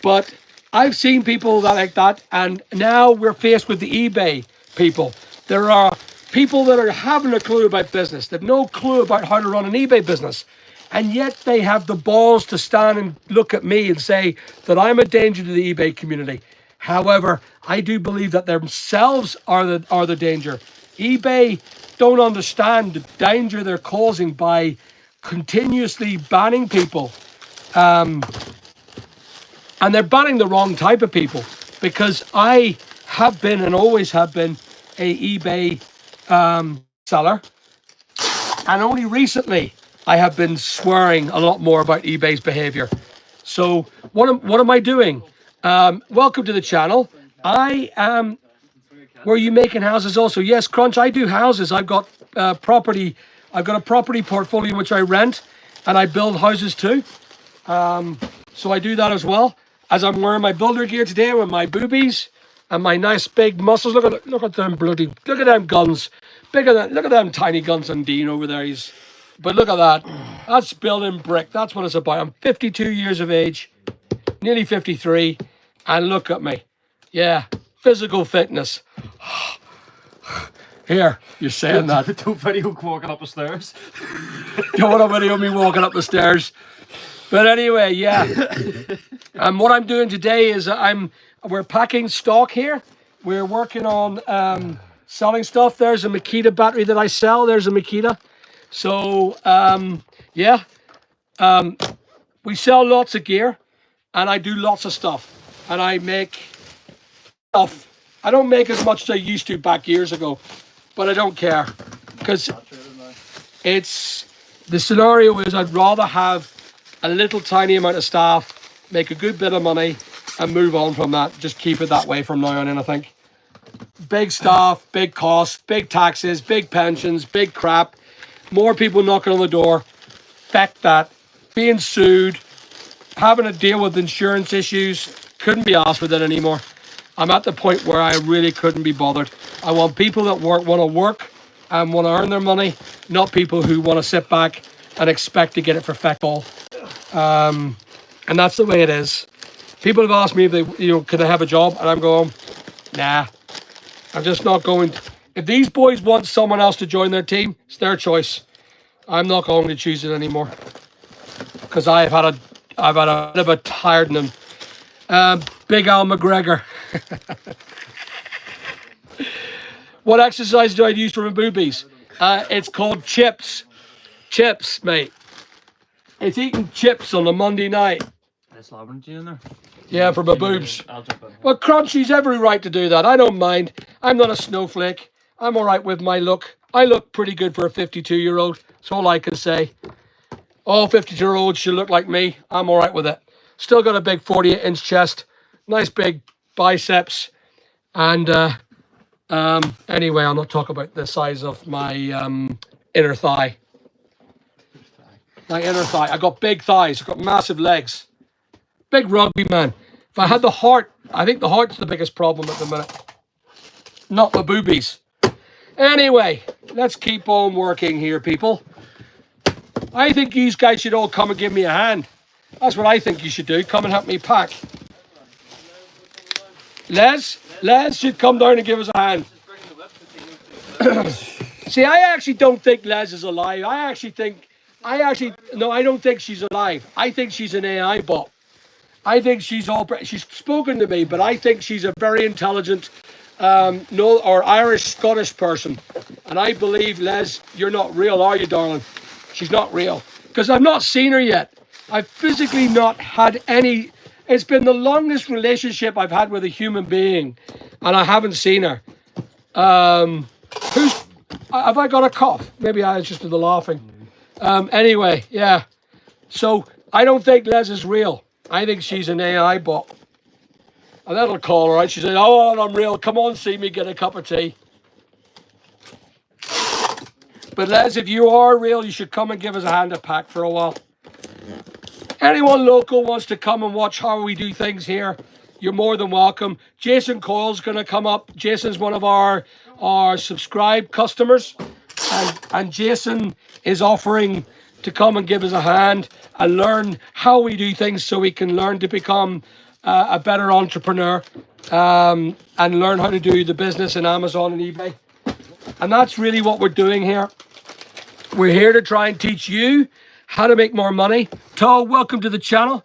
[SPEAKER 1] But I've seen people that like that, and now we're faced with the eBay people. There are people that are having a clue about business. They've no clue about how to run an eBay business. And yet they have the balls to stand and look at me and say that I'm a danger to the eBay community. However, I do believe that themselves are the danger. eBay don't understand the danger they're causing by continuously banning people. And they're banning the wrong type of people, because I have been and always have been a eBay seller. And only recently I have been swearing a lot more about eBay's behavior. So what am I doing? Welcome to the channel. I am... Were you making houses also? Yes, Crunch, I do houses. I've got property. I've got a property portfolio which I rent, and I build houses too. So I do that as well. As I'm wearing my builder gear today with my boobies and my nice big muscles. Look at them look at them guns. Bigger than, look at them tiny guns on Dean over there. But look at that. That's building brick. That's what it's about. I'm 52 years of age, nearly 53, and look at me. Yeah, physical fitness. Here, you're saying that.
[SPEAKER 4] Don't video walking up the stairs.
[SPEAKER 1] Don't want to video me walking up the stairs. But anyway, yeah. And what I'm doing today is we're packing stock here. We're working on selling stuff. There's a Makita battery that I sell. There's a Makita. So yeah, we sell lots of gear, and I do lots of stuff, and I make stuff. I don't make as much as I used to back years ago, but I don't care, because it's the scenario is I'd rather have a little tiny amount of staff, make a good bit of money, and move on from that. Just keep it that way from now on in, I think. Big staff, big costs, big taxes, big pensions, big crap. More people knocking on the door. Feck that. Being sued. Having to deal with insurance issues. Couldn't be asked with it anymore. I'm at the point where I really couldn't be bothered. I want people that want to work and want to earn their money, not people who want to sit back and expect to get it for feck all. And that's the way it is. People have asked me if they, could they have a job, and I'm going, nah, I'm just not going. If these boys want someone else to join their team, it's their choice. I'm not going to choose it anymore, because I've had a bit of a tiredness. Big Al McGregor. What exercise do I use for my boobies? It's called chips. Chips, mate. It's eating chips on a Monday night.
[SPEAKER 3] That's lobbing you in there.
[SPEAKER 1] Yeah, for my boobs.
[SPEAKER 3] I'll jump in.
[SPEAKER 1] Well, Crunchy's every right to do that. I don't mind. I'm not a snowflake. I'm all right with my look. I look pretty good for a 52-year-old. That's all I can say. All 52-year-olds should look like me. I'm all right with it. Still got a big 48-inch chest. Nice big biceps. And anyway, I'll not talk about the size of my inner thigh. My inner thigh. I got big thighs. I got massive legs. Big rugby man. If I had the heart, I think the heart's the biggest problem at the minute. Not the boobies. Anyway, let's keep on working here, people. I think you guys should all come and give me a hand. That's what I think you should do. Come and help me pack. Les should come down and give us a hand. See, I actually don't think Les is alive. I don't think she's alive. I think she's an AI bot. I think she's she's spoken to me, but I think she's a very intelligent, or Irish Scottish person, and I believe, Les, you're not real, are you, darling? She's not real because I've not seen her yet. I've physically not had any. It's been the longest relationship I've had with a human being, and I haven't seen her. Have I got a cough? Maybe I was just in the laughing. Anyway, yeah. So I don't think Les is real. I think she's an AI bot. And that'll call her out. She said, "Oh, I'm real. Come on, see me get a cup of tea." But Les, if you are real, you should come and give us a hand to pack for a while. Anyone local wants to come and watch how we do things here, you're more than welcome. Jason Coyle's going to come up. Jason's one of our subscribed customers. And Jason is offering to come and give us a hand and learn how we do things so we can learn to become a better entrepreneur and learn how to do the business in Amazon and eBay. And that's really what we're doing here. We're here to try and teach you how to make more money. Toe, welcome to the channel.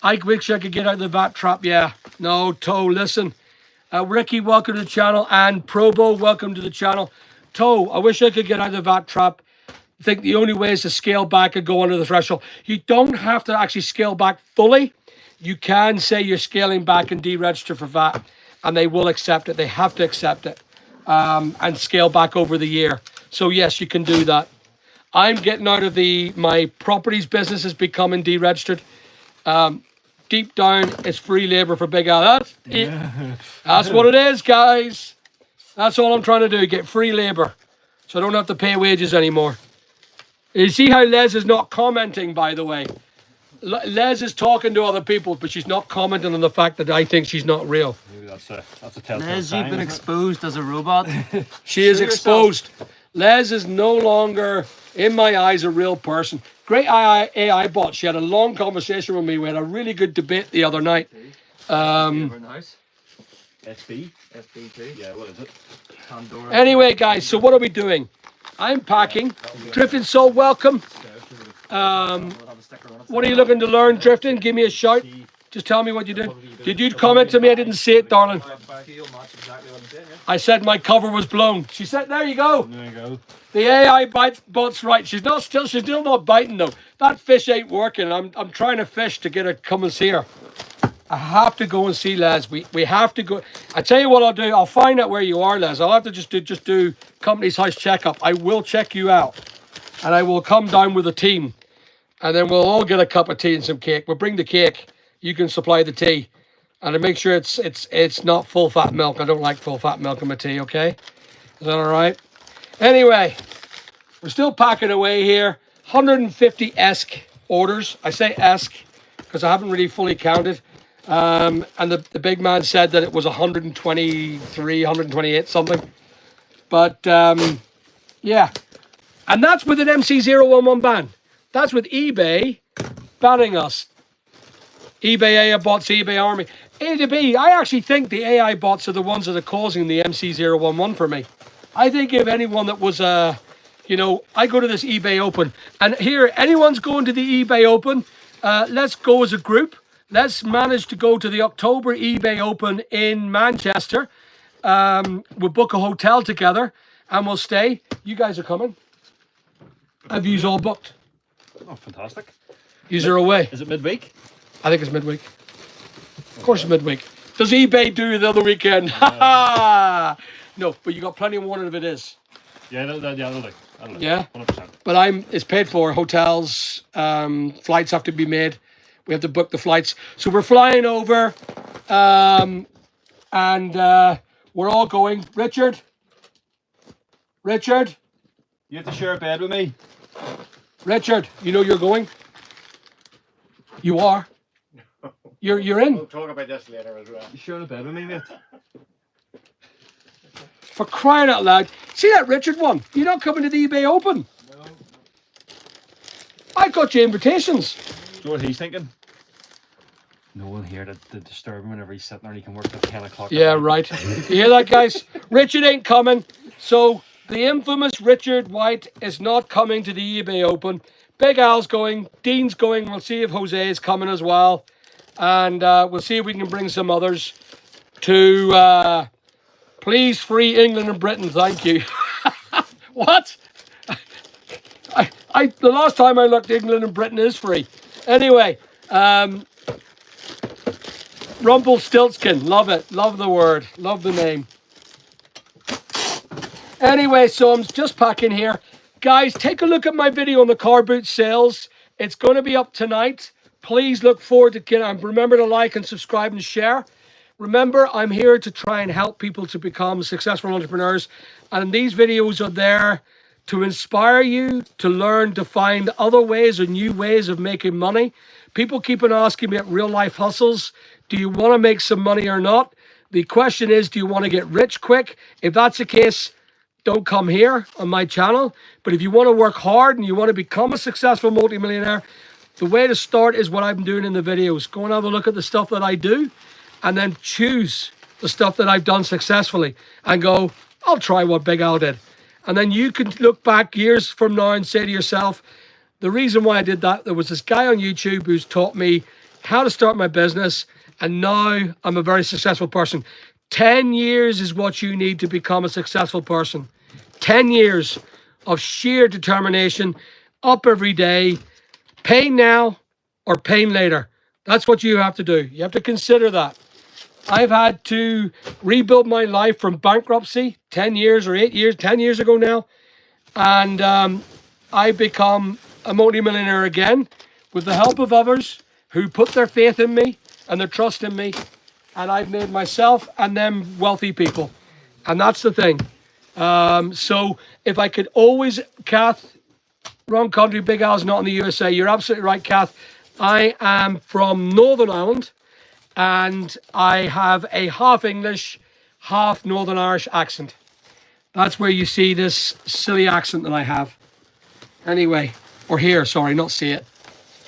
[SPEAKER 1] I wish I could get out of the VAT trap. Yeah, no, Toe, listen. Ricky, welcome to the channel. And Probo, welcome to the channel. Toe, I wish I could get out of the VAT trap. I think the only way is to scale back and go under the threshold. You don't have to actually scale back fully. You can say you're scaling back and deregister for VAT, and they will accept it. They have to accept it and scale back over the year. So yes, you can do that. I'm getting out of my properties business is becoming deregistered. Deep down, it's free labor for Big Al. That's what it is, guys. That's all I'm trying to do, get free labor. So I don't have to pay wages anymore. You see how Les is not commenting, by the way. Les is talking to other people, but she's not commenting on the fact that I think she's not real.
[SPEAKER 4] Maybe that's a telltale
[SPEAKER 3] Les,
[SPEAKER 4] sign,
[SPEAKER 3] you've been
[SPEAKER 4] isn't it?
[SPEAKER 3] exposed as a robot.
[SPEAKER 1] She is
[SPEAKER 3] Show
[SPEAKER 1] exposed. Les is no longer, in my eyes, a real person. Great AI bot. She had a long conversation with me. We had a really good debate the other night.
[SPEAKER 3] Nice.
[SPEAKER 4] SB?
[SPEAKER 3] FB2.
[SPEAKER 4] Yeah, what is it?
[SPEAKER 3] Pandora.
[SPEAKER 1] Anyway, guys, so what are we doing? I'm packing. Drifting Soul, welcome. What are you looking to learn, Drifting? Give me a shout. Just tell me what you did. Did you comment to me? I didn't see it, darling. I said my cover was blown. She said, there you go.
[SPEAKER 4] There you go.
[SPEAKER 1] The AI bot's right. She's still not biting though. That fish ain't working. I'm trying to fish to get her to come and see her. I have to go and see Les. We have to go. I tell you what I'll do. I'll find out where you are, Les. I'll have to just do company's house checkup. I will check you out, and I will come down with a team, and then we'll all get a cup of tea and some cake. We'll bring the cake. You can supply the tea, and to make sure it's not full fat milk. I don't like full fat milk in my tea. Okay, is that all right? Anyway, we're still packing away here. 150 ESC orders. I say ESC because I haven't really fully counted. And the big man said that it was 123, 128 something. But yeah, and that's with an MC011 ban. That's with eBay banning us. eBay AI bots, eBay army. A to B, I actually think the AI bots are the ones that are causing the MC011 for me. I think if anyone that was I go to this eBay Open, and here anyone's going to the eBay Open, let's go as a group. Let's manage to go to the October eBay Open in Manchester. We'll book a hotel together and we'll stay. You guys are coming? Have you all booked?
[SPEAKER 4] Oh, fantastic.
[SPEAKER 1] Yous are away.
[SPEAKER 4] Is it midweek?
[SPEAKER 1] I think it's midweek. Of course it's midweek. Does eBay do the other weekend? No, but you got plenty of warning if it is.
[SPEAKER 4] Yeah, that'll do.
[SPEAKER 1] Yeah?
[SPEAKER 4] 100%.
[SPEAKER 1] But it's paid for. Hotels, flights have to be made. We have to book the flights. So we're flying over and we're all going. Richard?
[SPEAKER 4] You have to share a bed with me.
[SPEAKER 1] Richard, you know you're going? You are? You're in?
[SPEAKER 2] We'll talk about this later as well.
[SPEAKER 4] You sharing a bed with me, mate?
[SPEAKER 1] For crying out loud. See that Richard one? You're not coming to the eBay Open.
[SPEAKER 4] No.
[SPEAKER 1] I got you invitations.
[SPEAKER 4] Do you know what he's thinking? No one here to disturb him whenever he's sitting there and he can work till 10 o'clock.
[SPEAKER 1] Yeah, right. You hear that, guys? Richard ain't coming. So the infamous Richard White is not coming to the eBay Open. Big Al's going. Dean's going. We'll see if Jose is coming as well. and we'll see if we can bring some others to please free England and Britain. Thank you. What? The last time I looked, England and Britain is free. Anyway, Rumpelstiltskin, love it, love the word, love the name. Anyway, so I'm just packing here. Guys, take a look at my video on the car boot sales. It's going to be up tonight. Please look forward to it. Remember to like and subscribe and share. Remember, I'm here to try and help people to become successful entrepreneurs. And these videos are there to inspire you, to learn, to find other ways or new ways of making money. People keep on asking me at real life hustles, do you want to make some money or not? The question is, do you want to get rich quick? If that's the case, don't come here on my channel. But if you want to work hard and you want to become a successful multimillionaire, the way to start is what I'm doing in the videos. Go and have a look at the stuff that I do and then choose the stuff that I've done successfully and go, I'll try what Big Al did. And then you can look back years from now and say to yourself, the reason why I did that, there was this guy on YouTube who's taught me how to start my business, and now I'm a very successful person. 10 years is what you need to become a successful person. 10 years of sheer determination, up every day, pain now or pain later. That's what you have to do. You have to consider that. I've had to rebuild my life from bankruptcy 10 years or 8 years, 10 years ago now. And I become a multimillionaire again with the help of others who put their faith in me and their trust in me. And I've made myself and them wealthy people. And that's the thing. So if I could always, Kath, wrong country, Big Al's not in the USA. You're absolutely right, Kath. I am from Northern Ireland and I have a half English, half Northern Irish accent. That's where you see this silly accent that I have. Anyway, or here, sorry, not see it.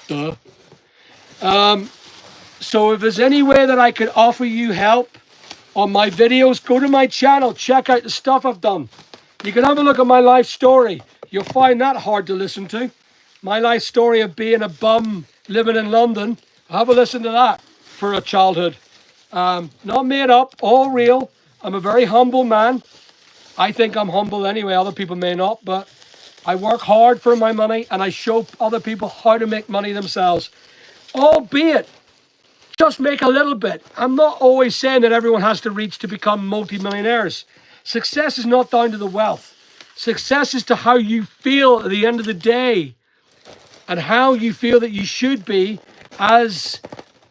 [SPEAKER 1] Duh. So if there's any way that I could offer you help on my videos, go to my channel, check out the stuff I've done. You can have a look at my life story. You'll find that hard to listen to. My life story of being a bum living in London. Have a listen to that for a childhood. Not made up, all real. I'm a very humble man. I think I'm humble anyway. Other people may not, but I work hard for my money and I show other people how to make money themselves. Albeit, just make a little bit. I'm not always saying that everyone has to reach to become multimillionaires. Success is not down to the wealth. Success is to how you feel at the end of the day and how you feel that you should be as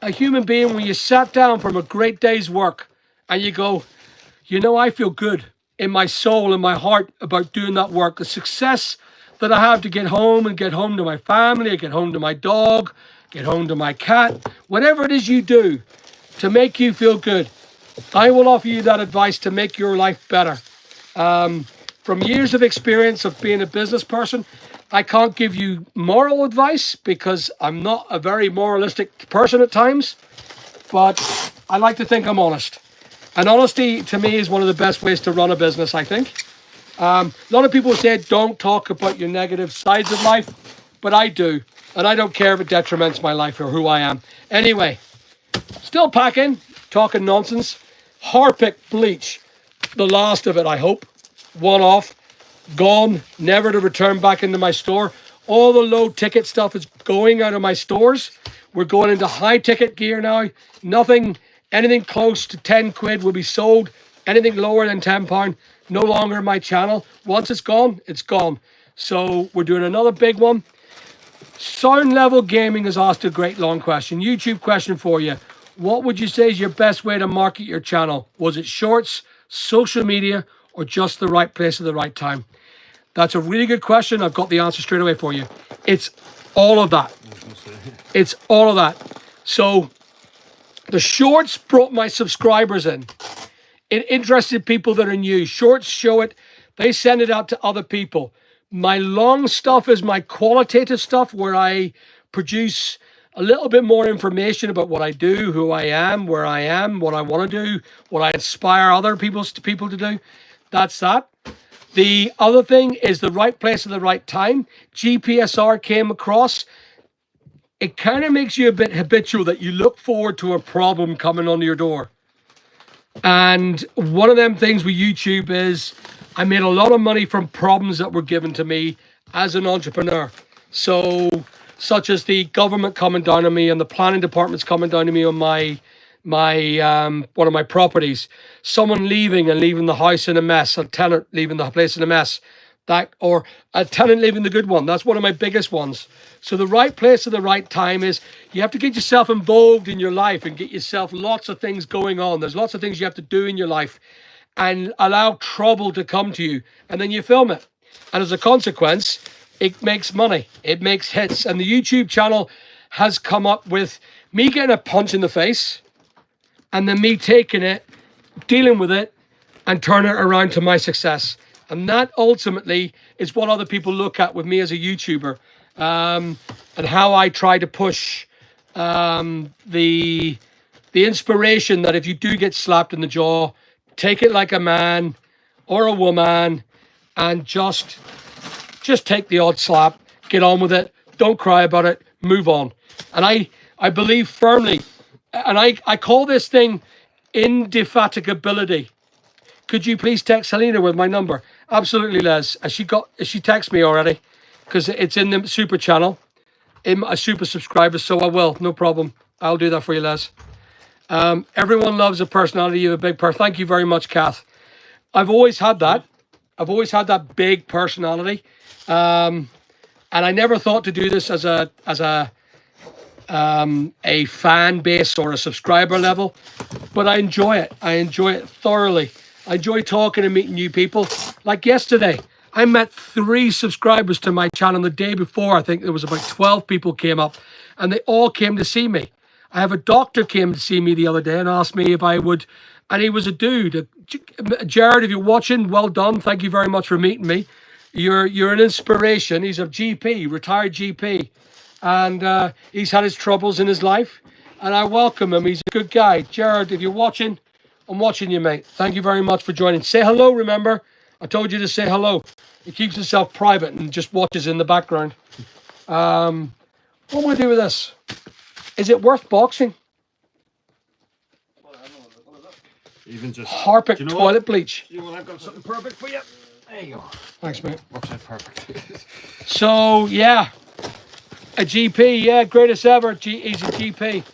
[SPEAKER 1] a human being when you sat down from a great day's work and you go, you know, I feel good in my soul and my heart about doing that work. The success that I have to get home and get home to my family, get home to my dog, get home to my cat, whatever it is you do to make you feel good. I will offer you that advice to make your life better. From years of experience of being a business person, I can't give you moral advice because I'm not a very moralistic person at times, but I like to think I'm honest. And honesty to me is one of the best ways to run a business, I think. A lot of people say don't talk about your negative sides of life, but I do. And I don't care if it detriments my life or who I am. Anyway, still packing, talking nonsense. Harpic bleach, the last of it, I hope. One off, gone, never to return back into my store. All the low ticket stuff is going out of my stores. We're going into high ticket gear now. Anything close to 10 quid will be sold. Anything lower than £10, no longer in my channel. Once it's gone, it's gone. So we're doing another big one. Sound Level Gaming has asked a great long question. YouTube question for you. What would you say is your best way to market your channel? Was it shorts, social media, or just the right place at the right time? That's a really good question. I've got the answer straight away for you. It's all of that. It's all of that. So the shorts brought my subscribers in. It interested people that are new. Shorts show it. They send it out to other people. My long stuff is my qualitative stuff where I produce a little bit more information about what I do, who I am, where I am, what I want to do, what I inspire other people to do. That's that. The other thing is the right place at the right time. GPSR came across. it kind of makes you a bit habitual that you look forward to a problem coming onto your door. And one of them things with YouTube is I made a lot of money from problems that were given to me as an entrepreneur. So, such as the government coming down on me and the planning departments coming down on me on my one of my properties, someone leaving the house in a mess, a tenant leaving the place in a mess, or a tenant leaving the good one. That's one of my biggest ones. So the right place at the right time is you have to get yourself involved in your life and get yourself lots of things going on. There's lots of things you have to do in your life and allow trouble to come to you, and then you film it. And as a consequence, it makes money. It makes hits. And the YouTube channel has come up with me getting a punch in the face and then me taking it, dealing with it, and turning it around to my success. And that ultimately is what other people look at with me as a YouTuber, and how I try to push the inspiration that if you do get slapped in the jaw, take it like a man or a woman and just take the odd slap, get on with it, don't cry about it, move on. And I believe firmly, and I call this thing indefatigability. Could you please text Helena with my number? Absolutely, Les. Has she texted me already? Because it's in the super channel, in a super subscriber, so I will, no problem. I'll do that for you, Les. Everyone loves a personality. You have a big person. Thank you very much, Kath. I've always had that. I've always had that big personality. And I never thought to do this as a fan base or a subscriber level, but I enjoy it. I enjoy it thoroughly. I enjoy talking and meeting new people. Like yesterday, I met 3 subscribers to my channel the day before. I think there was about 12 people came up, and they all came to see me. I have a doctor came to see me the other day and asked me if I would, and he was a dude. Jared, if you're watching, well done. Thank you very much for meeting me. You're an inspiration. He's a GP, retired GP, and he's had his troubles in his life, and I welcome him. He's a good guy. Jared, if you're watching, I'm watching you, mate. Thank you very much for joining. Say hello, remember? I told you to say hello. He keeps himself private and just watches in the background. What am I going to do with this? Is it worth boxing?
[SPEAKER 4] Even just
[SPEAKER 1] Harpic
[SPEAKER 4] you know
[SPEAKER 1] toilet
[SPEAKER 4] what?
[SPEAKER 1] bleach.
[SPEAKER 4] You want I've got something perfect for you. There you go.
[SPEAKER 1] Thanks, mate.
[SPEAKER 4] Works out perfect.
[SPEAKER 1] So, yeah. A GP, yeah, greatest ever. He's a GP.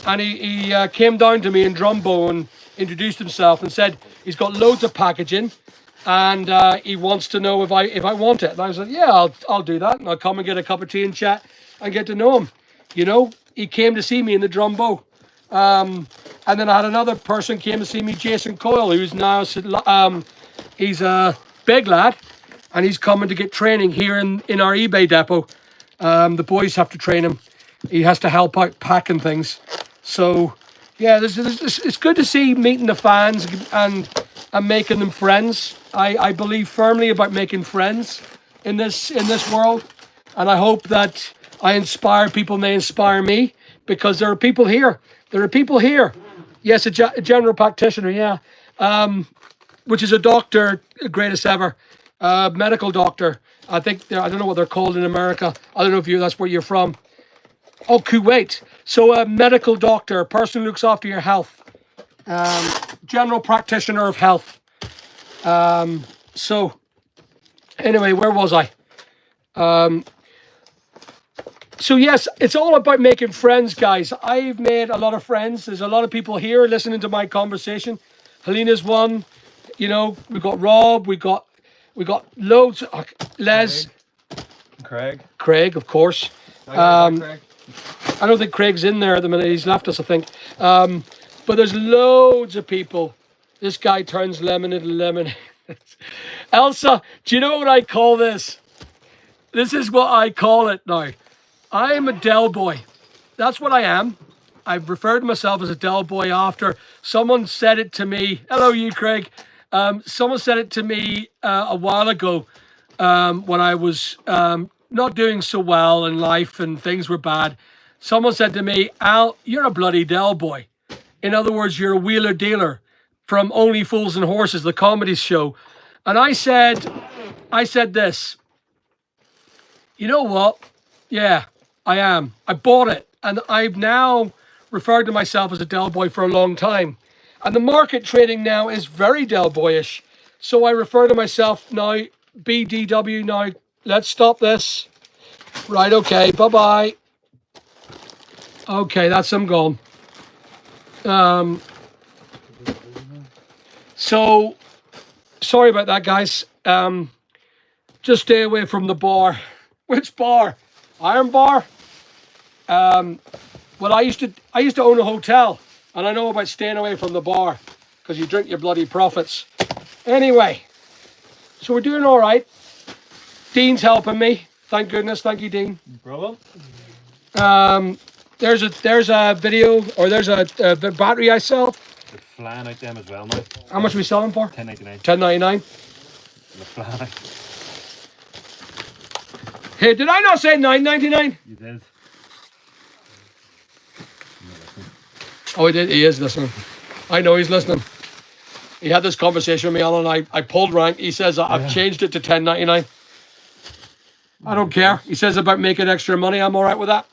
[SPEAKER 1] And he came down to me in Drumbo and introduced himself and said he's got loads of packaging and he wants to know if I want it. And I was like, yeah, I'll do that. And I'll come and get a cup of tea and chat and get to know him. You know, he came to see me in the Drumbo. And then I had another person came to see me, Jason Coyle, who's now, he's a big lad and he's coming to get training here in our eBay depot. The boys have to train him. He has to help out packing things. So, yeah, it's good to see meeting the fans and making them friends. I believe firmly about making friends in this world, and I hope that I inspire people and they inspire me, because there are people here. There are people here. Yes, a general practitioner, yeah, which is a doctor, greatest ever, medical doctor. I think I don't know what they're called in America. I don't know if that's where you're from. Oh, Kuwait. So a medical doctor, a person who looks after your health, general practitioner of health. So anyway, where was I? So yes, it's all about making friends, guys. I've made a lot of friends. There's a lot of people here listening to my conversation. Helena's one. You know, we've got Rob. We got loads. Les. Craig, of course.
[SPEAKER 2] Craig.
[SPEAKER 1] I don't think Craig's in there at the minute. He's left us, I think. But there's loads of people. This guy turns lemon into lemonade. Elsa, do you know what I call this? This is what I call it now. I am a Del boy. That's what I am. I've referred to myself as a Del boy after someone said it to me. Hello, you, Craig. Someone said it to me a while ago when I was not doing so well in life and things were bad. Someone said to me, Al, you're a bloody Del boy. In other words, you're a wheeler dealer from Only Fools and Horses, the comedy show. And I said this, you know what? Yeah, I am. I bought it, and I've now referred to myself as a Del Boy for a long time. And the market trading now is very Del Boyish. So I refer to myself now, BDW now. Let's stop this. Right, okay, bye-bye. Okay, that's him gone. So, sorry about that, guys. Just stay away from the bar. Which bar? Iron Bar? Well, I used to own a hotel, and I know about staying away from the bar because you drink your bloody profits. Anyway, so we're doing all right. Dean's helping me. Thank goodness. Thank you, Dean.
[SPEAKER 4] No problem.
[SPEAKER 1] There's a video, or there's a battery I sell.
[SPEAKER 4] They're flying out them as well now.
[SPEAKER 1] How much are we selling for?
[SPEAKER 4] $10.99.
[SPEAKER 1] $10.99.
[SPEAKER 4] They're flying out.
[SPEAKER 1] Hey, did I not say $9.99?
[SPEAKER 4] You did.
[SPEAKER 1] Oh, he did. He is listening. I know he's listening. He had this conversation with me, Alan. I pulled rank. He says I've changed it to $10.99. I don't care. He says about making extra money. I'm all right with that.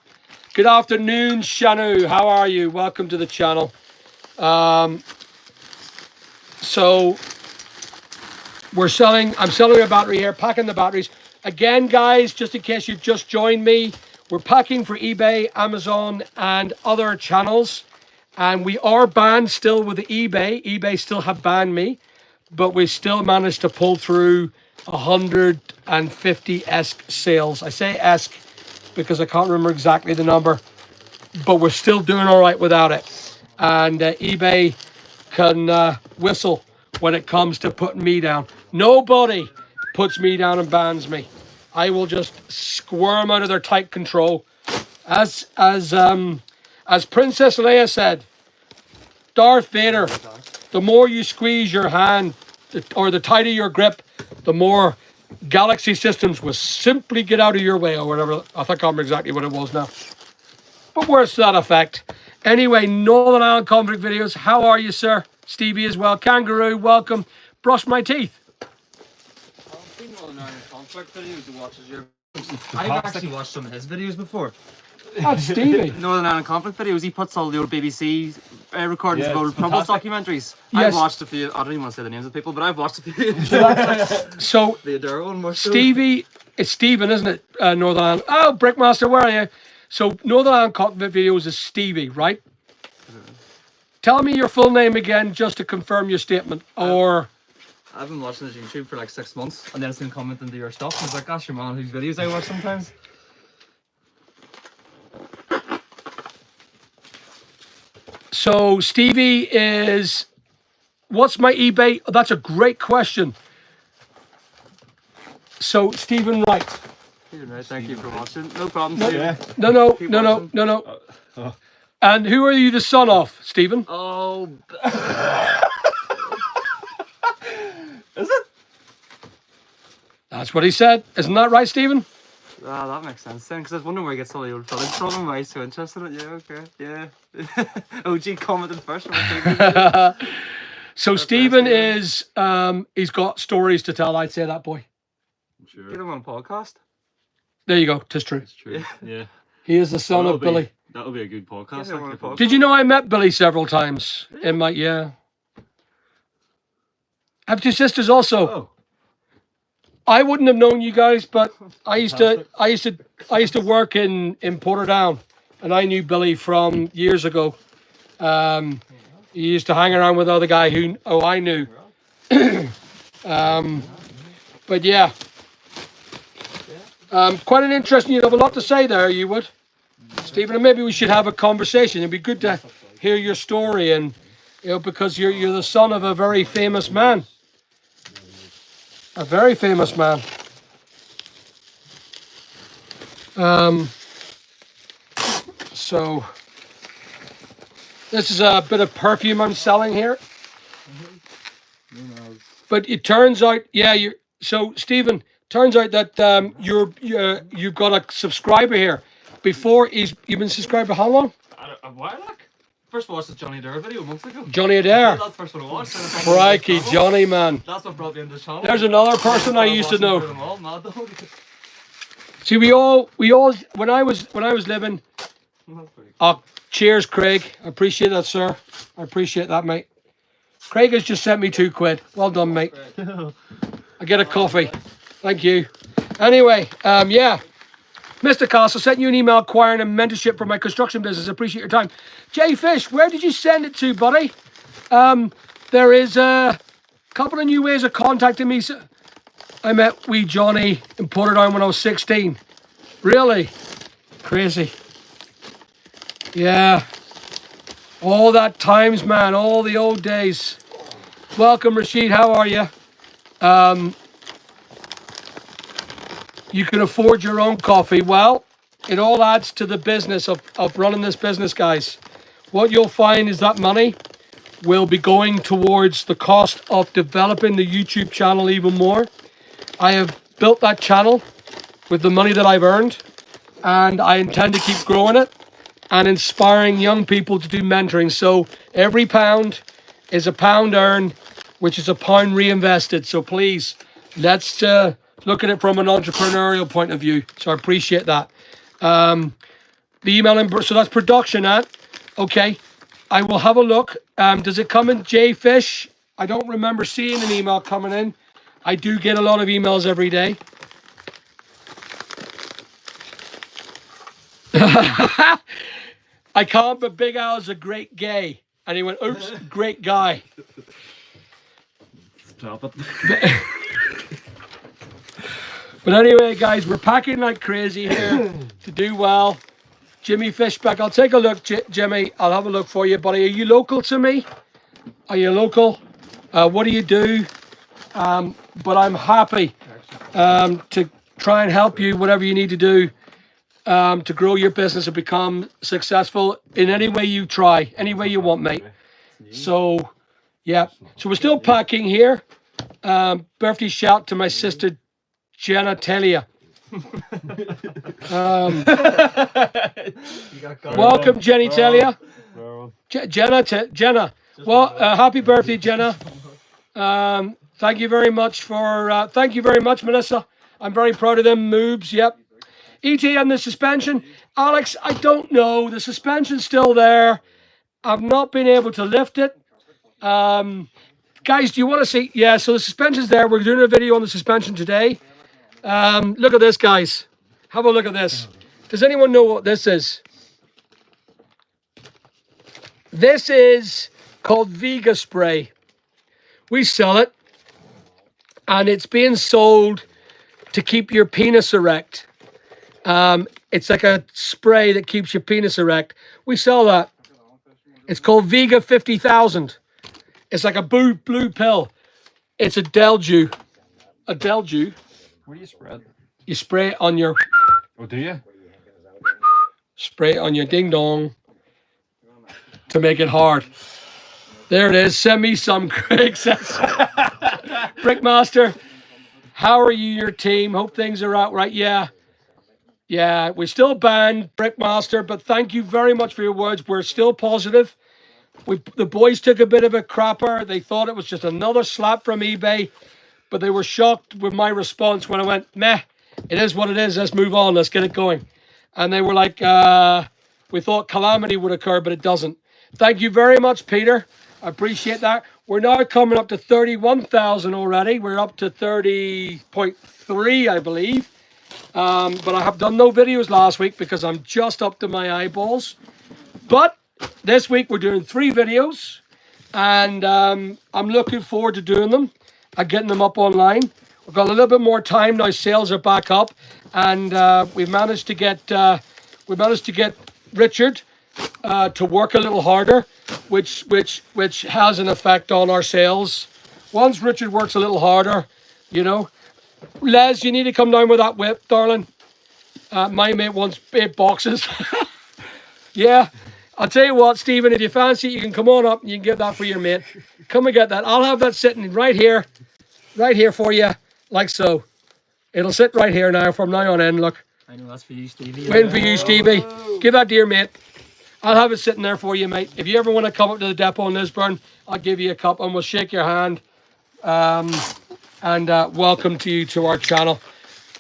[SPEAKER 1] Good afternoon, Shanu. How are you? Welcome to the channel. So I'm selling a battery here, packing the batteries. Again, guys, just in case you've just joined me, we're packing for eBay, Amazon, and other channels. And we are banned still with the eBay. eBay still have banned me, but we still managed to pull through 150 ESC sales. I say ESC because I can't remember exactly the number, but we're still doing all right without it. And eBay can whistle when it comes to putting me down. Nobody puts me down and bans me. I will just squirm out of their tight control. As Princess Leia said, Darth Vader, the more you squeeze your hand or the tighter your grip, the more Galaxy Systems will simply get out of your way or whatever. I think I remember exactly what it was now. But words to that effect. Anyway, Northern Ireland Conflict Videos. How are you, sir? Stevie as well. Kangaroo, welcome. Brush my teeth.
[SPEAKER 3] I've seen Northern Ireland Conflict videos he watches your. I've actually watched some of his videos before.
[SPEAKER 1] That's Stevie.
[SPEAKER 3] Northern Ireland Conflict videos, he puts all the old BBC recordings of old Troubles documentaries.
[SPEAKER 1] Yes.
[SPEAKER 3] I've watched a few, I don't even want to say the names of people, but I've watched a few.
[SPEAKER 1] So,
[SPEAKER 3] The Adara one more so.
[SPEAKER 1] Stevie, it's Stephen, isn't it? Northern Ireland. Oh, Brickmaster, where are you? So, Northern Ireland Conflict Videos is Stevie, right? Tell me your full name again, just to confirm your statement. Or
[SPEAKER 3] I've been watching his YouTube for like 6 months, and then it's been commenting to your stuff, and it's like, gosh, your man, whose videos I watch sometimes.
[SPEAKER 1] so Stevie is. What's my eBay? Oh, that's a great question. So Stephen Wright.
[SPEAKER 3] Right, thank you for watching. No problem,
[SPEAKER 1] No,
[SPEAKER 3] Stephen.
[SPEAKER 1] no. And who are you the son of, Stephen?
[SPEAKER 3] Oh. Is it?
[SPEAKER 1] That's what he said. Isn't that right, Stephen?
[SPEAKER 3] Ah, that makes sense then, because I was wondering where he gets all the old footage from and why he's so interested in it. Yeah, okay, yeah. OG commented first.
[SPEAKER 1] So Stephen is, he's got stories to tell, I'd say that boy.
[SPEAKER 4] Sure.
[SPEAKER 3] Get him on a podcast.
[SPEAKER 1] There you go, 'tis true.
[SPEAKER 4] It's true. Yeah.
[SPEAKER 1] He is the son of Billy.
[SPEAKER 4] That'll be a good podcast.
[SPEAKER 3] Yeah,
[SPEAKER 4] actually.
[SPEAKER 3] podcast.
[SPEAKER 1] Did you know I met Billy several times in my, I have two sisters also.
[SPEAKER 4] Oh.
[SPEAKER 1] I wouldn't have known you guys, but I used to work in Portadown, and I knew Billy from years ago. He used to hang around with other guy who I knew. But yeah, quite an interesting. You'd have a lot to say there. You would, Stephen, and maybe we should have a conversation. It'd be good to hear your story, and because you're the son of a very famous man. A very famous man. So this is a bit of perfume I'm selling here. But it turns out, so Stephen, turns out that you've got a subscriber here. Before you've been subscribed for how long?
[SPEAKER 3] A while back. First watched the Johnny Adair video months ago.
[SPEAKER 1] Johnny Adair.
[SPEAKER 3] That's the first one I watched.
[SPEAKER 1] Crikey, Johnny, man.
[SPEAKER 3] That's what brought me into the channel.
[SPEAKER 1] There's another person I used to know.
[SPEAKER 3] Them all, mad dog.
[SPEAKER 1] See, we all when I was living. Oh, cheers, Craig. I appreciate that, sir. I appreciate that, mate. Craig has just sent me £2. Well done, mate. I get a coffee. Thank you. Anyway, yeah. Mr. Castle, sent you an email acquiring a mentorship for my construction business. Appreciate your time. Jay Fish, where did you send it to, buddy? There is a couple of new ways of contacting me. I met wee Johnny in Portadown when I was 16. Really? Crazy. Yeah. All that times, man. All the old days. Welcome, Rashid. How are you? You can afford your own coffee. Well, it all adds to the business of running this business, guys. What you'll find is that money will be going towards the cost of developing the YouTube channel even more. I have built that channel with the money that I've earned, and I intend to keep growing it and inspiring young people to do mentoring. So every pound is a pound earned, which is a pound reinvested. So please, let's look at it from an entrepreneurial point of view. So I appreciate that. The email, so that's production at. Okay, I will have a look. Does it come in J Fish? I don't remember seeing an email coming in. I do get a lot of emails every day. I can't, but Big Al's a great gay. And he went, oops, great guy.
[SPEAKER 4] Stop it.
[SPEAKER 1] But anyway, guys, we're packing like crazy here to do well. Jimmy Fishback, I'll take a look, Jimmy. I'll have a look for you, buddy. Are you local to me? Are you local? What do you do? But I'm happy to try and help you, whatever you need to do to grow your business and become successful in any way you try, any way you want, mate. So, yeah. So we're still packing here. Birthday shout to my sister, Jenna Telia. Welcome, Jenny Telia. Jenna. Well, happy birthday, Jenna. Thank you very much for. Thank you very much, Melissa. I'm very proud of them moves. Yep. ET and the suspension, Alex. I don't know. The suspension's still there. I've not been able to lift it. Guys, do you want to see? Yeah. So the suspension's there. We're doing a video on the suspension today. Look at this, guys. Have a look at this. Does anyone know what this is? This is called Vega Spray. We sell it, and it's being sold to keep your penis erect. It's like a spray that keeps your penis erect. We sell that. It's called Vega 50,000. It's like a blue pill. It's a Delju. A Delju.
[SPEAKER 4] Where do you spread?
[SPEAKER 1] You spray it on your...
[SPEAKER 4] Oh, do you?
[SPEAKER 1] Spray it on your ding-dong to make it hard. There it is. Send me some, Craig says. Brickmaster, how are you, your team? Hope things are out right. Yeah. Yeah, we're still banned, Brickmaster, but thank you very much for your words. We're still positive. The boys took a bit of a crapper. They thought it was just another slap from eBay, but they were shocked with my response when I went, meh, it is what it is. Let's move on. Let's get it going. And they were like, we thought calamity would occur, but it doesn't. Thank you very much, Peter. I appreciate that. We're now coming up to 31,000 already. We're up to 30.3, I believe. But I have done no videos last week because I'm just up to my eyeballs. But this week we're doing 3 videos, and I'm looking forward to doing them and getting them up online. We've got a little bit more time now. Sales are back up, and we've managed to get Richard to work a little harder, which has an effect on our sales. Once Richard works a little harder, you know. Les, you need to come down with that whip, darling. My mate wants 8 boxes. Yeah, I'll tell you what, Stephen, if you fancy it, you can come on up and you can get that for your mate. Come and get that. I'll have that sitting right here for you, like so. It'll sit right here now from now on in, look.
[SPEAKER 3] I know that's for you, Stevie.
[SPEAKER 1] Waiting for you, Stevie. Give that to your mate. I'll have it sitting there for you, mate. If you ever want to come up to the depot in Lisburn, I'll give you a cup and we'll shake your hand. And welcome to you to our channel.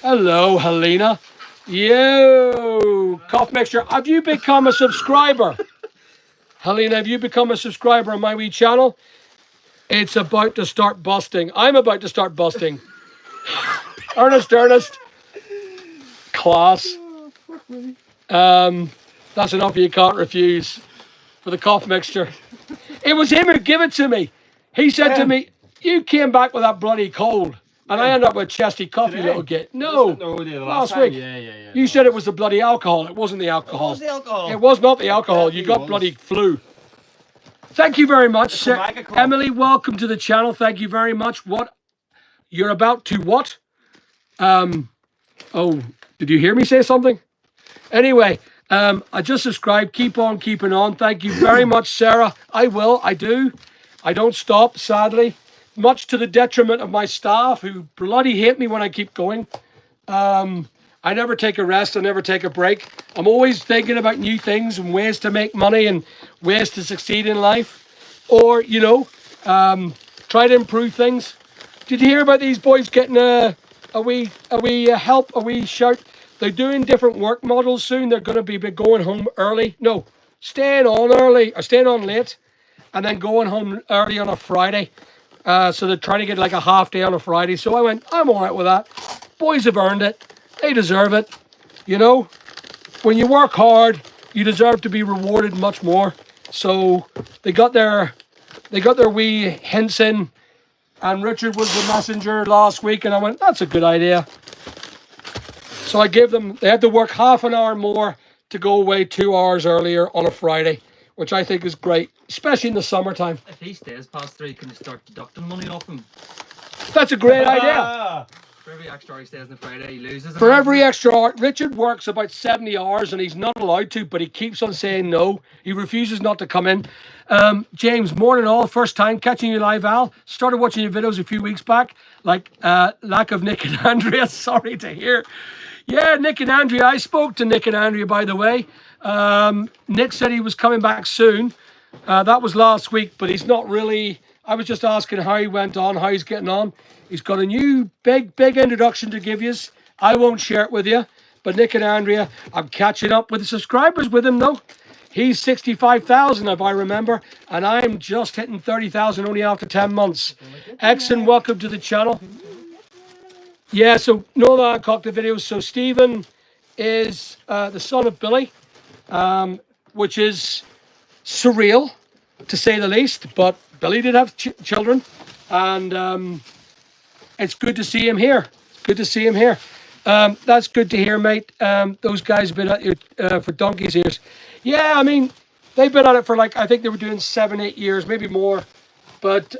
[SPEAKER 1] Hello, Helena. Yo, cough mixture. Have you become a subscriber? Helena, have you become a subscriber on my wee channel? It's about to start busting. I'm about to start busting. Ernest. Class. That's enough you can't refuse for the cough mixture. It was him who gave it to me. He said to me, you came back with that bloody cold. And I ended up with chesty cough, you little git. No, last week.
[SPEAKER 4] Yeah.
[SPEAKER 1] You said it was the bloody alcohol. It wasn't the alcohol.
[SPEAKER 2] What was the alcohol?
[SPEAKER 1] It was not the alcohol. You got bloody flu. Thank you very much, sir. Emily, welcome to the channel. Thank you very much. What? You're about to what? Oh, did you hear me say something? Anyway, I just subscribed. Keep on keeping on. Thank you very much, Sarah. I will. I do. I don't stop, sadly. Much to the detriment of my staff, who bloody hate me when I keep going. I never take a rest. I never take a break. I'm always thinking about new things and ways to make money and ways to succeed in life. Or, you know, try to improve things. Did you hear about these boys getting a wee shout? They're doing different work models soon. They're going to be going home early. No, staying on early or staying on late and then going home early on a Friday. So they're trying to get like a half day on a Friday. So I went, I'm all right with that. Boys have earned it. They deserve it. You know, when you work hard, you deserve to be rewarded much more. So they got their wee hints in. And Richard was the messenger last week. And I went, that's a good idea. So I gave them, they had to work half an hour more to go away 2 hours earlier on a Friday, which I think is great, especially in the summertime.
[SPEAKER 3] If he stays past 3, can you start deducting money off him?
[SPEAKER 1] That's a great idea.
[SPEAKER 3] For every extra hour he stays on the Friday, he loses.
[SPEAKER 1] For every extra hour, Richard works about 70 hours and he's not allowed to, but he keeps on saying no. He refuses not to come in. James, morning all, first time catching you live, Al. Started watching your videos a few weeks back, like lack of Nick and Andrea, sorry to hear. Yeah, Nick and Andrea, I spoke to Nick and Andrea, by the way. Nick said he was coming back soon. That was last week, but he's not really. I was just asking how he went on, how he's getting on. He's got a new big introduction to give you. I won't share it with you, but Nick and Andrea, I'm catching up with the subscribers with him though. He's 65,000 if I remember, and I'm just hitting 30,000 only after 10 months. Exon, welcome to the channel. Yeah, so no that cocked the videos. So Stephen is the son of Billy, which is surreal to say the least, but Billy did have children, and it's good to see him here. Good to see him here. That's good to hear, mate. Those guys have been at you for donkey's ears. Yeah, I mean, they've been at it for like, I think they were doing 7-8 years, maybe more, but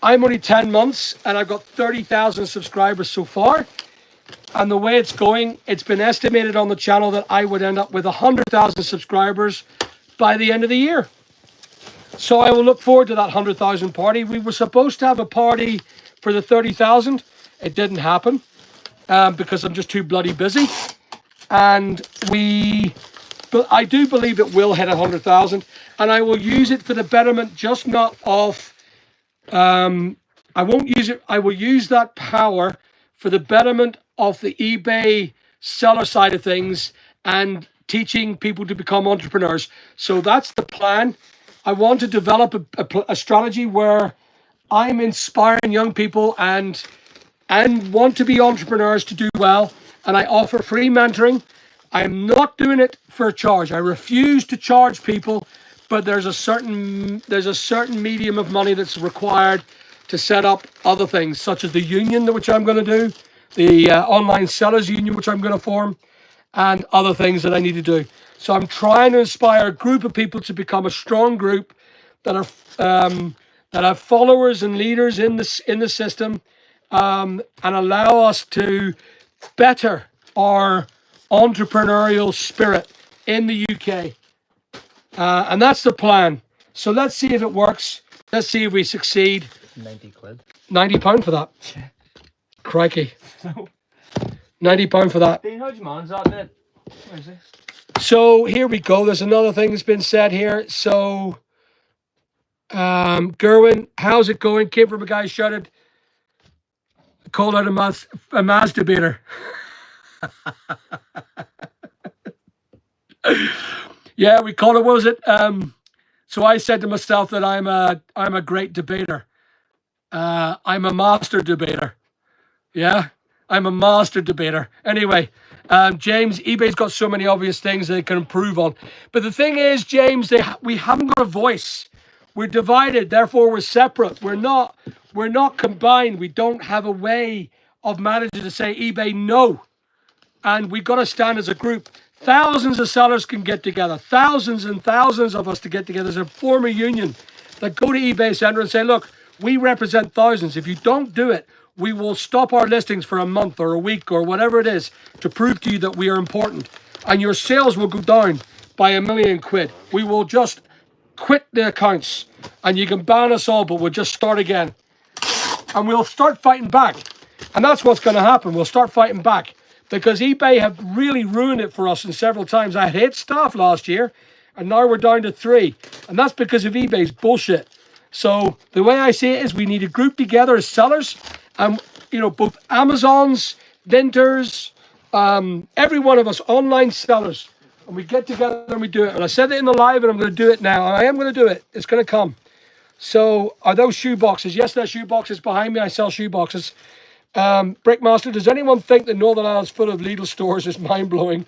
[SPEAKER 1] I'm only 10 months and I've got 30,000 subscribers so far. And the way it's going, it's been estimated on the channel that I would end up with 100,000 subscribers by the end of the year. So I will look forward to that 100,000 party. We were supposed to have a party for the 30,000. It didn't happen because I'm just too bloody busy. And but I do believe it will hit 100,000. And I will use it for the betterment, just not of, I won't use it, I will use that power for the betterment of the eBay seller side of things and teaching people to become entrepreneurs. So that's the plan. I want to develop a strategy where I'm inspiring young people and want to be entrepreneurs to do well. And I offer free mentoring. I'm not doing it for a charge. I refuse to charge people, but there's a certain medium of money that's required to set up other things, such as the union, which I'm going to do, the online sellers union, which I'm going to form, and other things that I need to do. So I'm trying to inspire a group of people to become a strong group that have followers and leaders in the system, and allow us to better our entrepreneurial spirit in the UK. And that's the plan. So let's see if it works. Let's see if we succeed.
[SPEAKER 2] 90 quid.
[SPEAKER 1] £90 for that.
[SPEAKER 2] Yeah.
[SPEAKER 1] Crikey. £90 for that.
[SPEAKER 3] Dean, how'd you manage that, mate? Where is he?
[SPEAKER 1] So here we go. There's another thing that's been said here. So, Gerwin, how's it going? Came from a guy shouted, called out a masturbator. Yeah, we call it. What was it? So I said to myself that I'm a great debater. I'm a master debater. Yeah, I'm a master debater. Anyway, James, eBay's got so many obvious things they can improve on. But the thing is, James, we haven't got a voice. We're divided, therefore we're separate. We're not combined. We don't have a way of managing to say eBay no. And we've got to stand as a group. Thousands of sellers can get together. Thousands and thousands of us to get together as a former union that go to eBay Center and say, look, we represent thousands. If you don't do it, we will stop our listings for a month or a week or whatever it is to prove to you that we are important. And your sales will go down by £1 million. We will just quit the accounts and you can ban us all, but we'll just start again. And we'll start fighting back. And that's what's going to happen. We'll start fighting back because eBay have really ruined it for us in several times. I had 8 staff last year and now we're down to 3. And that's because of eBay's bullshit. So the way I see it is we need to group together as sellers and, both Amazons, Vinters, every one of us online sellers. And we get together and we do it. And I said it in the live and I'm going to do it now. And I am going to do it. It's going to come. So are those shoe boxes? Yes, there's shoe boxes behind me. I sell shoe boxes. Brickmaster, does anyone think that Northern Ireland's full of Lidl stores is mind-blowing?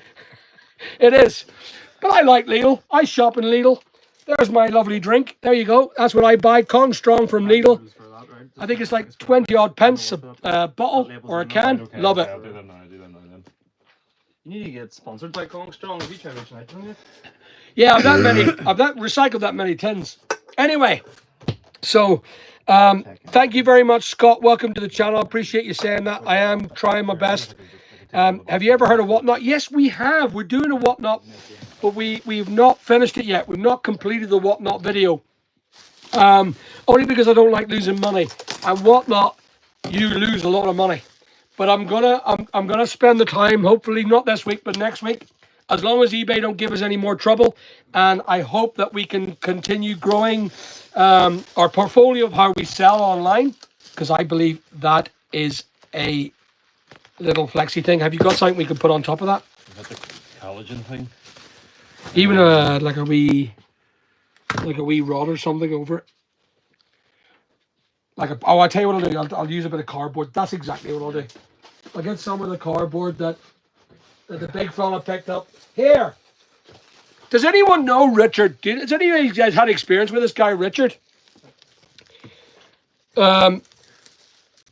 [SPEAKER 1] It is. But I like Lidl. I shop in Lidl. There's my lovely drink. There you go. That's what I buy. Kong Strong from Lidl. I think it's like 20 odd pence a bottle or a can. Love it.
[SPEAKER 3] You need to get sponsored by Kong Strong. Have you tried reaching out to them yet?
[SPEAKER 1] Yeah, I've recycled that many tins. Anyway, so thank you very much, Scott. Welcome to the channel. I appreciate you saying that. I am trying my best. Have you ever heard of Whatnot? Yes, we have. We're doing a Whatnot, but we've not finished it yet. We've not completed the Whatnot video. Only because I don't like losing money. And Whatnot, you lose a lot of money. But I'm gonna spend the time, hopefully not this week, but next week, as long as eBay don't give us any more trouble. And I hope that we can continue growing our portfolio of how we sell online, because I believe that is a little flexi thing. Have you got something we can put on top of that?
[SPEAKER 4] Is that the collagen thing?
[SPEAKER 1] Even like a wee rod or something over it. I'll tell you what I'll do. I'll use a bit of cardboard. That's exactly what I'll do. I'll get some of the cardboard that the big fella picked up. Here. Does anyone know Richard? Has any of you guys had experience with this guy, Richard?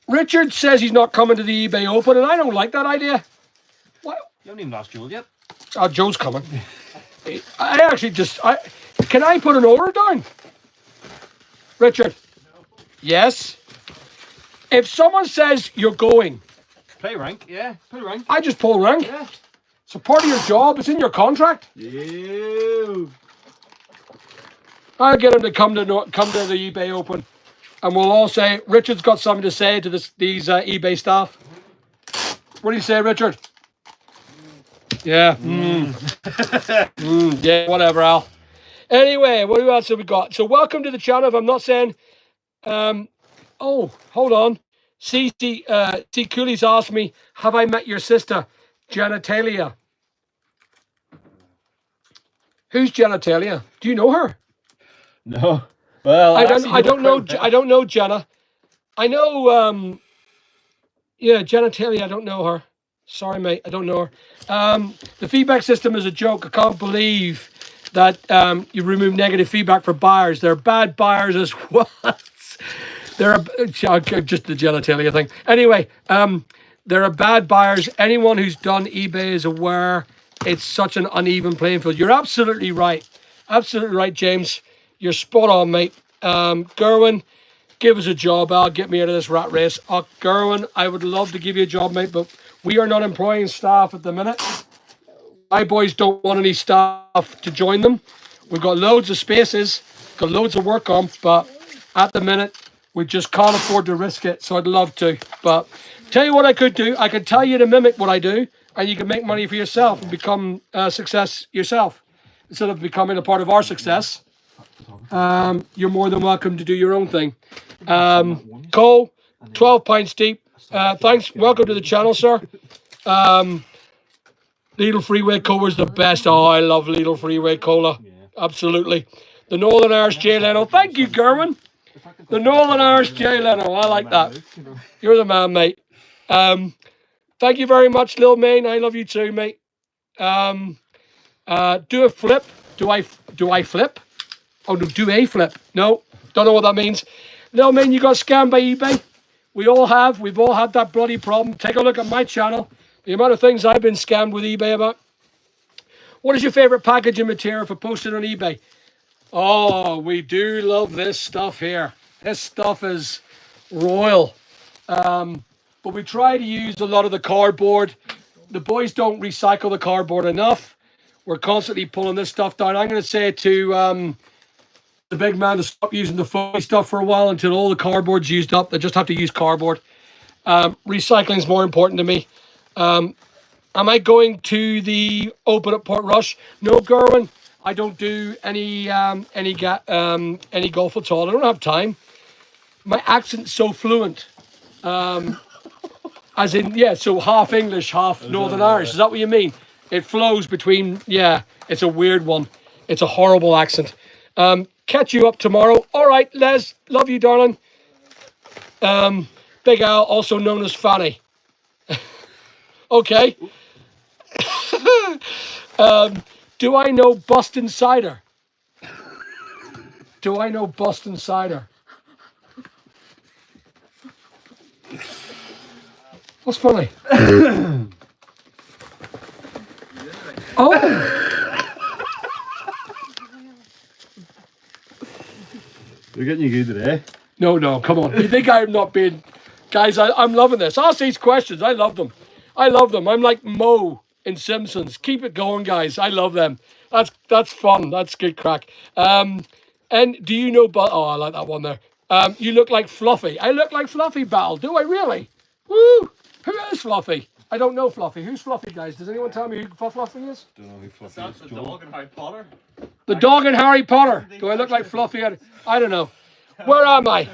[SPEAKER 1] Richard says he's not coming to the eBay Open, and I don't like that idea. What?
[SPEAKER 4] You haven't even lost Joel yet.
[SPEAKER 1] Oh, Joe's coming. Can I put an order down? Richard?
[SPEAKER 2] No.
[SPEAKER 1] Yes? If someone says you're going,
[SPEAKER 3] Play rank, yeah. Play rank.
[SPEAKER 1] I just pull rank.
[SPEAKER 3] Yeah.
[SPEAKER 1] It's a part of your job. It's in your contract.
[SPEAKER 3] Yeah.
[SPEAKER 1] I'll get him to come to the eBay Open, and we'll all say Richard's got something to say to these eBay staff. What do you say, Richard? Yeah. Yeah. Whatever, Al. Anyway, what else have we got? So welcome to the channel. If I'm not saying, oh, hold on. C. Cooley's asked me, have I met your sister, Genitalia? Who's Genitalia? Do you know her?
[SPEAKER 4] No. Well,
[SPEAKER 1] I don't know Jenna. I know yeah, Genitalia, I don't know her. Sorry, mate, I don't know her. The feedback system is a joke. I can't believe that you remove negative feedback for buyers. They're bad buyers as well. Just the genitalia thing. Anyway, there are bad buyers. Anyone who's done eBay is aware it's such an uneven playing field. You're absolutely right. Absolutely right, James. You're spot on, mate. Gerwin, give us a job, Al. Get me out of this rat race. Gerwin, I would love to give you a job, mate, but we are not employing staff at the minute. My boys don't want any staff to join them. We've got loads of spaces, got loads of work on, but at the minute, we just can't afford to risk it, so I'd love to. But tell you what I could do. I could tell you to mimic what I do, and you can make money for yourself and become a success yourself. Instead of becoming a part of our success, you're more than welcome to do your own thing. Cole, 12 pints deep. Thanks. Welcome to the channel, sir. Lidl Freeway Cola is the best. Oh, I love Lidl Freeway Cola.
[SPEAKER 4] Yeah.
[SPEAKER 1] Absolutely. The Northern Irish Jay Leno. Thank you, Gerwin. The Northern Irish Jay Leno. I like that. You're the man, mate. Thank you very much, Lil Main. I love you too, mate. Do a flip. Do I flip? Oh no, do a flip. No, don't know what that means. Lil Main, you got scammed by eBay. We all have. We've all had that bloody problem. Take a look at my channel. The amount of things I've been scammed with eBay about. What is your favorite packaging material for posting on eBay? Oh, we do love this stuff here. This stuff is royal. But we try to use a lot of the cardboard. The boys don't recycle the cardboard enough. We're constantly pulling this stuff down. I'm going to say to the big man to stop using the foamy stuff for a while until all the cardboard's used up. They just have to use cardboard. Recycling is more important to me. Am I going to the Open at Port Rush? No, Gerwin. I don't do any golf at all. I don't have time. My accent's so fluent. As in, yeah, so half English, half Northern Irish. Is that what you mean? It flows between, yeah, it's a weird one. It's a horrible accent. Catch you up tomorrow. All right, Les, love you, darling. Big Al, also known as Fanny. Okay. Do I know Boston Cider? Do I know Boston Cider? What's funny? Oh!
[SPEAKER 4] You're getting you good today.
[SPEAKER 1] No, come on. You think I'm not being... Guys, I'm loving this. Ask these questions. I love them. I'm like Mo in Simpsons. Keep it going, guys. I love them. That's fun. That's good crack. And do you know... Oh, I like that one there. You look like Fluffy. I look like Fluffy, Bal. Do I really? Woo! Who is Fluffy? I don't know Fluffy. Who's Fluffy, guys? Does anyone tell me who Fluffy is?
[SPEAKER 4] Don't know who Fluffy
[SPEAKER 3] That's
[SPEAKER 4] is.
[SPEAKER 3] the dog in Harry Potter.
[SPEAKER 1] The dog in Harry Potter. Do I look like Fluffy? I don't know. Where am I?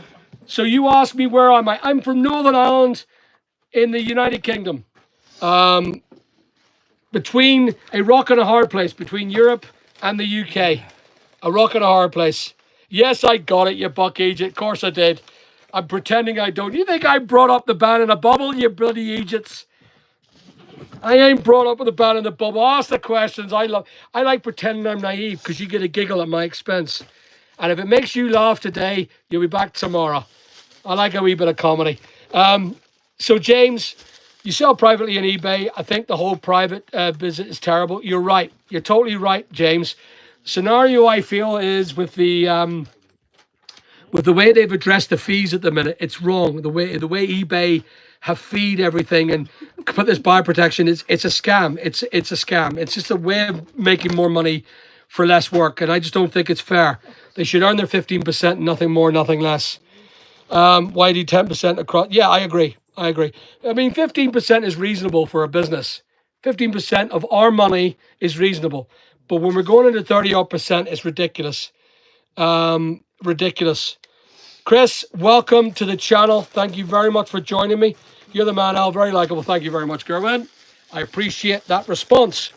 [SPEAKER 1] So you asked me where am I? I'm from Northern Ireland in the United Kingdom. Between a rock and a hard place, between Europe and the UK. A rock and a hard place. Yes, I got it, you buck agent. Of course I did. I'm pretending I don't. You think I brought up the ban in a bubble, you bloody agents? I ain't brought up with a ban in the bubble. Ask the questions. I like pretending I'm naive because you get a giggle at my expense. And if it makes you laugh today, you'll be back tomorrow. I like a wee bit of comedy. So James, you sell privately on eBay. I think the whole private business is terrible. You're right. You're totally right, James. Scenario I feel is with the way they've addressed the fees at the minute, it's wrong. The way eBay have feed everything and put this buyer protection, it's a scam. It's a scam. It's just a way of making more money for less work, and I just don't think it's fair. They should earn their 15%, nothing more, nothing less. Why do 10% across? Yeah, I agree. I mean, 15% is reasonable for a business. 15% of our money is reasonable, but when we're going into 30-odd%, it's ridiculous. Ridiculous. Chris, welcome to the channel. Thank you very much for joining me. You're the man, Al. Very likable. Thank you very much, Gerwin. I appreciate that response.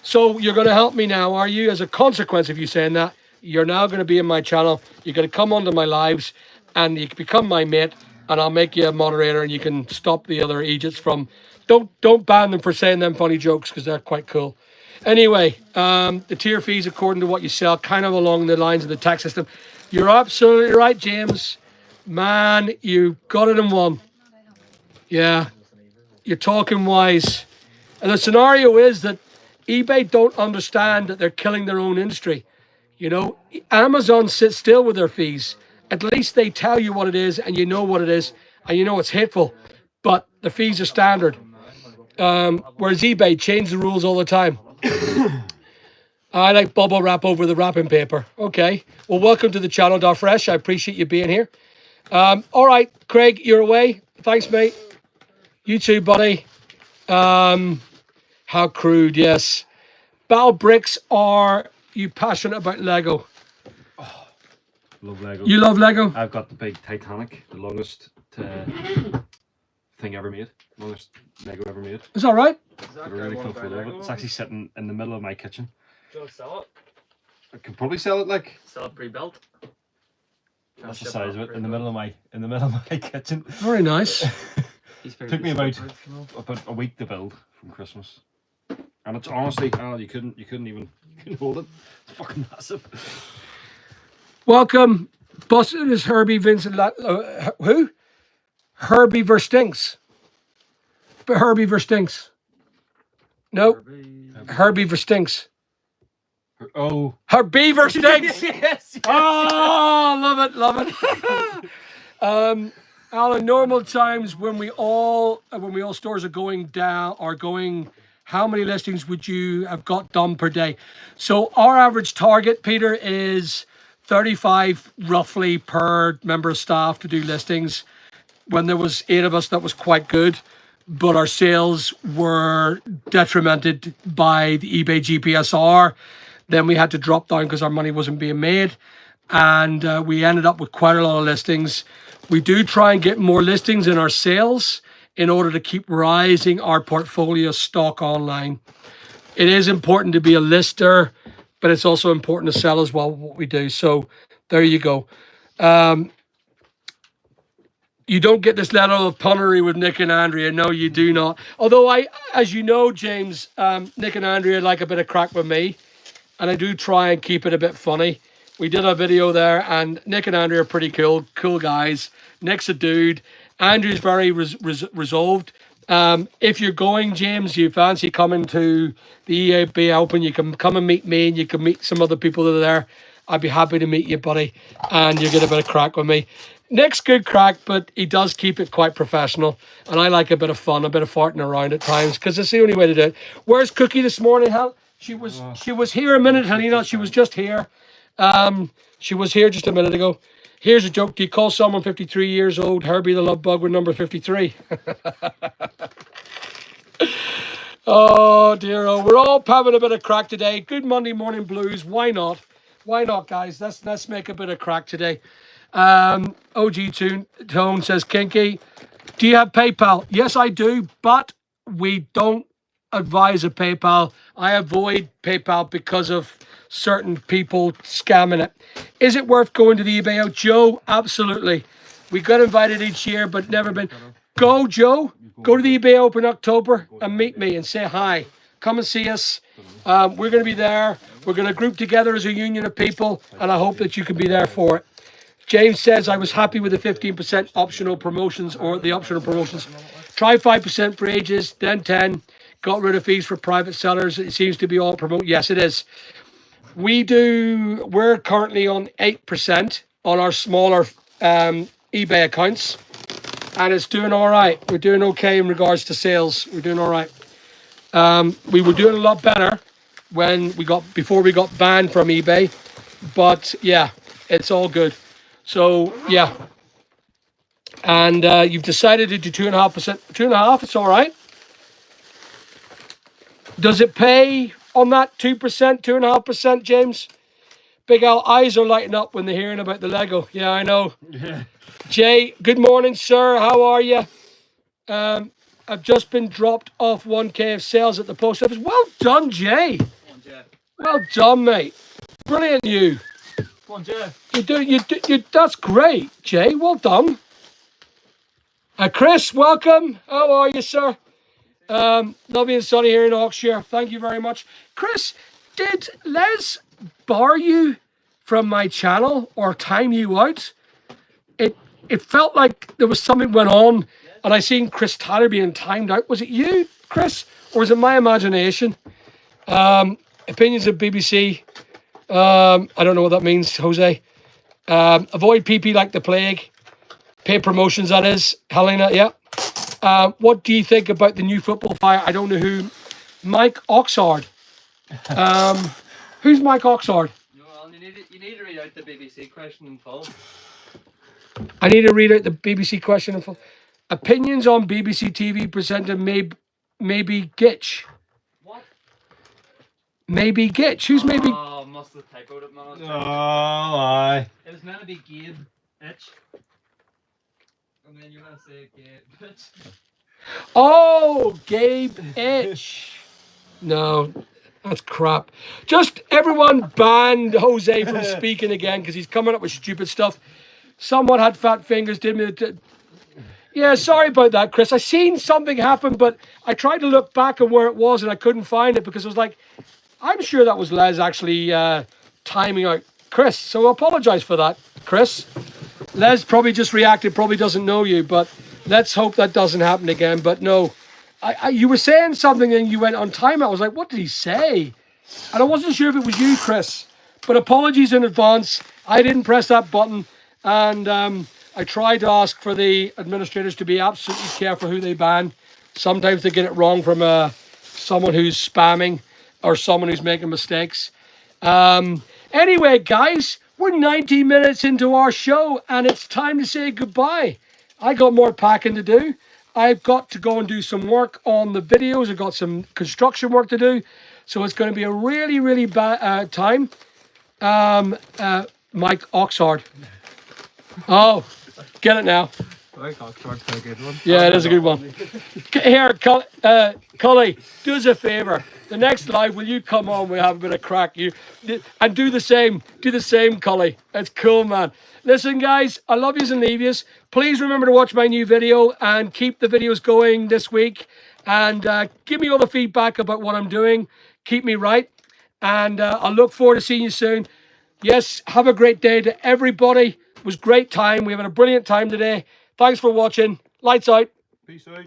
[SPEAKER 1] So you're going to help me now, are you? As a consequence of you saying that, you're now going to be in my channel. You're going to come onto my lives and you can become my mate and I'll make you a moderator and you can stop the other Egypts from... Don't ban them for saying them funny jokes because they're quite cool. Anyway, the tier fees according to what you sell, kind of along the lines of the tax system. You're absolutely right, James. Man, you got it in one. Yeah, you're talking wise. And the scenario is that eBay don't understand that they're killing their own industry. You know, Amazon sits still with their fees. At least they tell you what it is and you know what it is and you know it's hateful. But the fees are standard. Whereas eBay change the rules all the time. I like bubble wrap over the wrapping paper. Okay. Well, welcome to the channel, Darfresh. I appreciate you being here. All right, Craig, you're away. Thanks, mate. You too, buddy. How crude, yes. Battle bricks, are you passionate about Lego?
[SPEAKER 4] Oh, love Lego.
[SPEAKER 1] You love Lego?
[SPEAKER 4] I've got the big Titanic, the longest thing ever made. Longest Lego ever made.
[SPEAKER 1] Is that right?
[SPEAKER 3] Is
[SPEAKER 4] Got
[SPEAKER 3] that
[SPEAKER 4] a really
[SPEAKER 3] one
[SPEAKER 4] cool
[SPEAKER 3] of our
[SPEAKER 4] photo of it.
[SPEAKER 3] Lego
[SPEAKER 4] It's actually
[SPEAKER 3] ones?
[SPEAKER 4] sitting in the middle of my kitchen.
[SPEAKER 3] Do you want to sell it?
[SPEAKER 4] I could probably sell it like.
[SPEAKER 3] Sell it pre-built?
[SPEAKER 4] That's the size of it in the middle of my kitchen.
[SPEAKER 1] Very nice.
[SPEAKER 4] Took me about a week to build from Christmas, and it's honestly, Alan, you couldn't even hold it. It's fucking massive.
[SPEAKER 1] Welcome. Busted is Herbie Vincent. Who? Herbie Verstinks. Herbie Verstinks. No, Herbie Verstinks.
[SPEAKER 4] Oh,
[SPEAKER 1] Her beaver stinks.
[SPEAKER 3] Yes.
[SPEAKER 1] Oh, love it. Alan, normal times when we all stores are going down or going, how many listings would you have got done per day? So our average target, Peter, is 35 roughly per member of staff to do listings. When there was 8 of us, that was quite good, but our sales were detrimented by the eBay GPSR. Then we had to drop down because our money wasn't being made, and we ended up with quite a lot of listings. We do try and get more listings in our sales in order to keep rising our portfolio stock online. It is important to be a lister, but it's also important to sell as well what we do. So there you go. You don't get this level of punnery with Nick and Andrea. No, you do not. Although as you know, James, Nick and Andrea like a bit of crack with me, and I do try and keep it a bit funny. We did a video there, and Nick and Andrea are pretty cool guys. Nick's a dude. Andrew's very resolved. If you're going, James, you fancy coming to the EAB Open, you can come and meet me, and you can meet some other people that are there. I'd be happy to meet you, buddy, and you get a bit of crack with me. Nick's good crack, but he does keep it quite professional, and I like a bit of fun, a bit of farting around at times, because it's the only way to do it. Where's Cookie this morning, Hal? She was here a minute, Helena. She was just here. She was here just a minute ago. Here's a joke. Do you call someone 53 years old Herbie the Love Bug with number 53? Oh, dear. Oh, we're all having a bit of crack today. Good Monday morning blues. Why not? Why not, guys? Let's make a bit of crack today. OG Tone says, Kinky, do you have PayPal? Yes, I do, but we don't advise a PayPal. I avoid PayPal because of certain people scamming it. Is it worth going to the eBay out? Joe, absolutely. We got invited each year, but never been. Go, Joe. Go to the eBay Open October and meet me and say hi. Come and see us. We're going to be there. We're going to group together as a union of people, and I hope that you can be there for it. James says, I was happy with the 15% optional promotions or the optional promotions. Try 5% for ages, then 10. Got rid of fees for private sellers. It seems to be all promote. Yes, it is. We're currently on 8% on our smaller eBay accounts, and it's doing all right. We're doing okay in regards to sales. We're doing all right. We were doing a lot better before we got banned from eBay, but yeah, it's all good. So yeah, and you've decided to do 2.5%. 2.5%, it's all right. Does it pay on that 2%, 2.5%, James? Big Al eyes are lighting up when they're hearing about the Lego. Yeah, I know.
[SPEAKER 4] yeah.
[SPEAKER 1] Jay, good morning, sir. How are you? I've just been dropped off 1K of sales at the post office. Well done, Jay.
[SPEAKER 3] Come on, Jeff.
[SPEAKER 1] Well done, mate. Brilliant, you.
[SPEAKER 3] Come on, Jeff.
[SPEAKER 1] You. That's great, Jay. Well done. Chris, welcome. How are you, sir? Lovely and sunny here in Oxshire. Thank you very much. Chris, did Les bar you from my channel or time you out? It felt like there was something went on, and I seen Chris Tyler being timed out. Was it you, Chris, or is it my imagination? Opinions of BBC. I don't know what that means, Jose. Avoid PP like the plague. Pay promotions, that is. Helena, yeah. What do you think about the new football fire? I don't know who. Mike Oxford. Who's Mike Oxford?
[SPEAKER 3] Well, you need to read out the BBC question in full.
[SPEAKER 1] I need to read out the BBC question in full. Opinions on BBC TV presenter maybe Gitch.
[SPEAKER 3] What?
[SPEAKER 1] Maybe Gitch. Who's maybe?
[SPEAKER 3] Oh, must have typoed it, man.
[SPEAKER 4] Oh, aye.
[SPEAKER 3] It was meant to be Gabe, bitch. And then you're gonna say Gabe, bitch.
[SPEAKER 1] Oh, Gabe Itch. No, that's crap. Just everyone banned Jose from speaking again because he's coming up with stupid stuff. Someone had fat fingers, did me. Yeah, sorry about that, Chris. I seen something happen, but I tried to look back at where it was and I couldn't find it because it was like, I'm sure that was Les actually timing out Chris. So I apologize for that, Chris. Les probably just reacted, probably doesn't know you, but let's hope that doesn't happen again. But no, you were saying something and you went on timeout. I was like, what did he say? And I wasn't sure if it was you, Chris. But apologies in advance. I didn't press that button. And I tried to ask for the administrators to be absolutely careful who they ban. Sometimes they get it wrong from someone who's spamming or someone who's making mistakes. Anyway, guys, we're 90 minutes into our show and it's time to say goodbye. I got more packing to do. I've got to go and do some work on the videos. I've got some construction work to do. So it's going to be a really, really bad time. Mike Oxford. Oh, get it now.
[SPEAKER 3] Mike Oxford's a good one.
[SPEAKER 1] Yeah, it is a good one. Here, Cully, do us a favour. The next live, will you come on? We have a bit of crack. And do the same. Do the same, Cully. That's cool, man. Listen, guys, I love yous and leave yous. Please remember to watch my new video and keep the videos going this week. And give me all the feedback about what I'm doing. Keep me right. And I look forward to seeing you soon. Yes, have a great day to everybody. It was a great time. We had a brilliant time today. Thanks for watching. Lights out.
[SPEAKER 4] Peace out.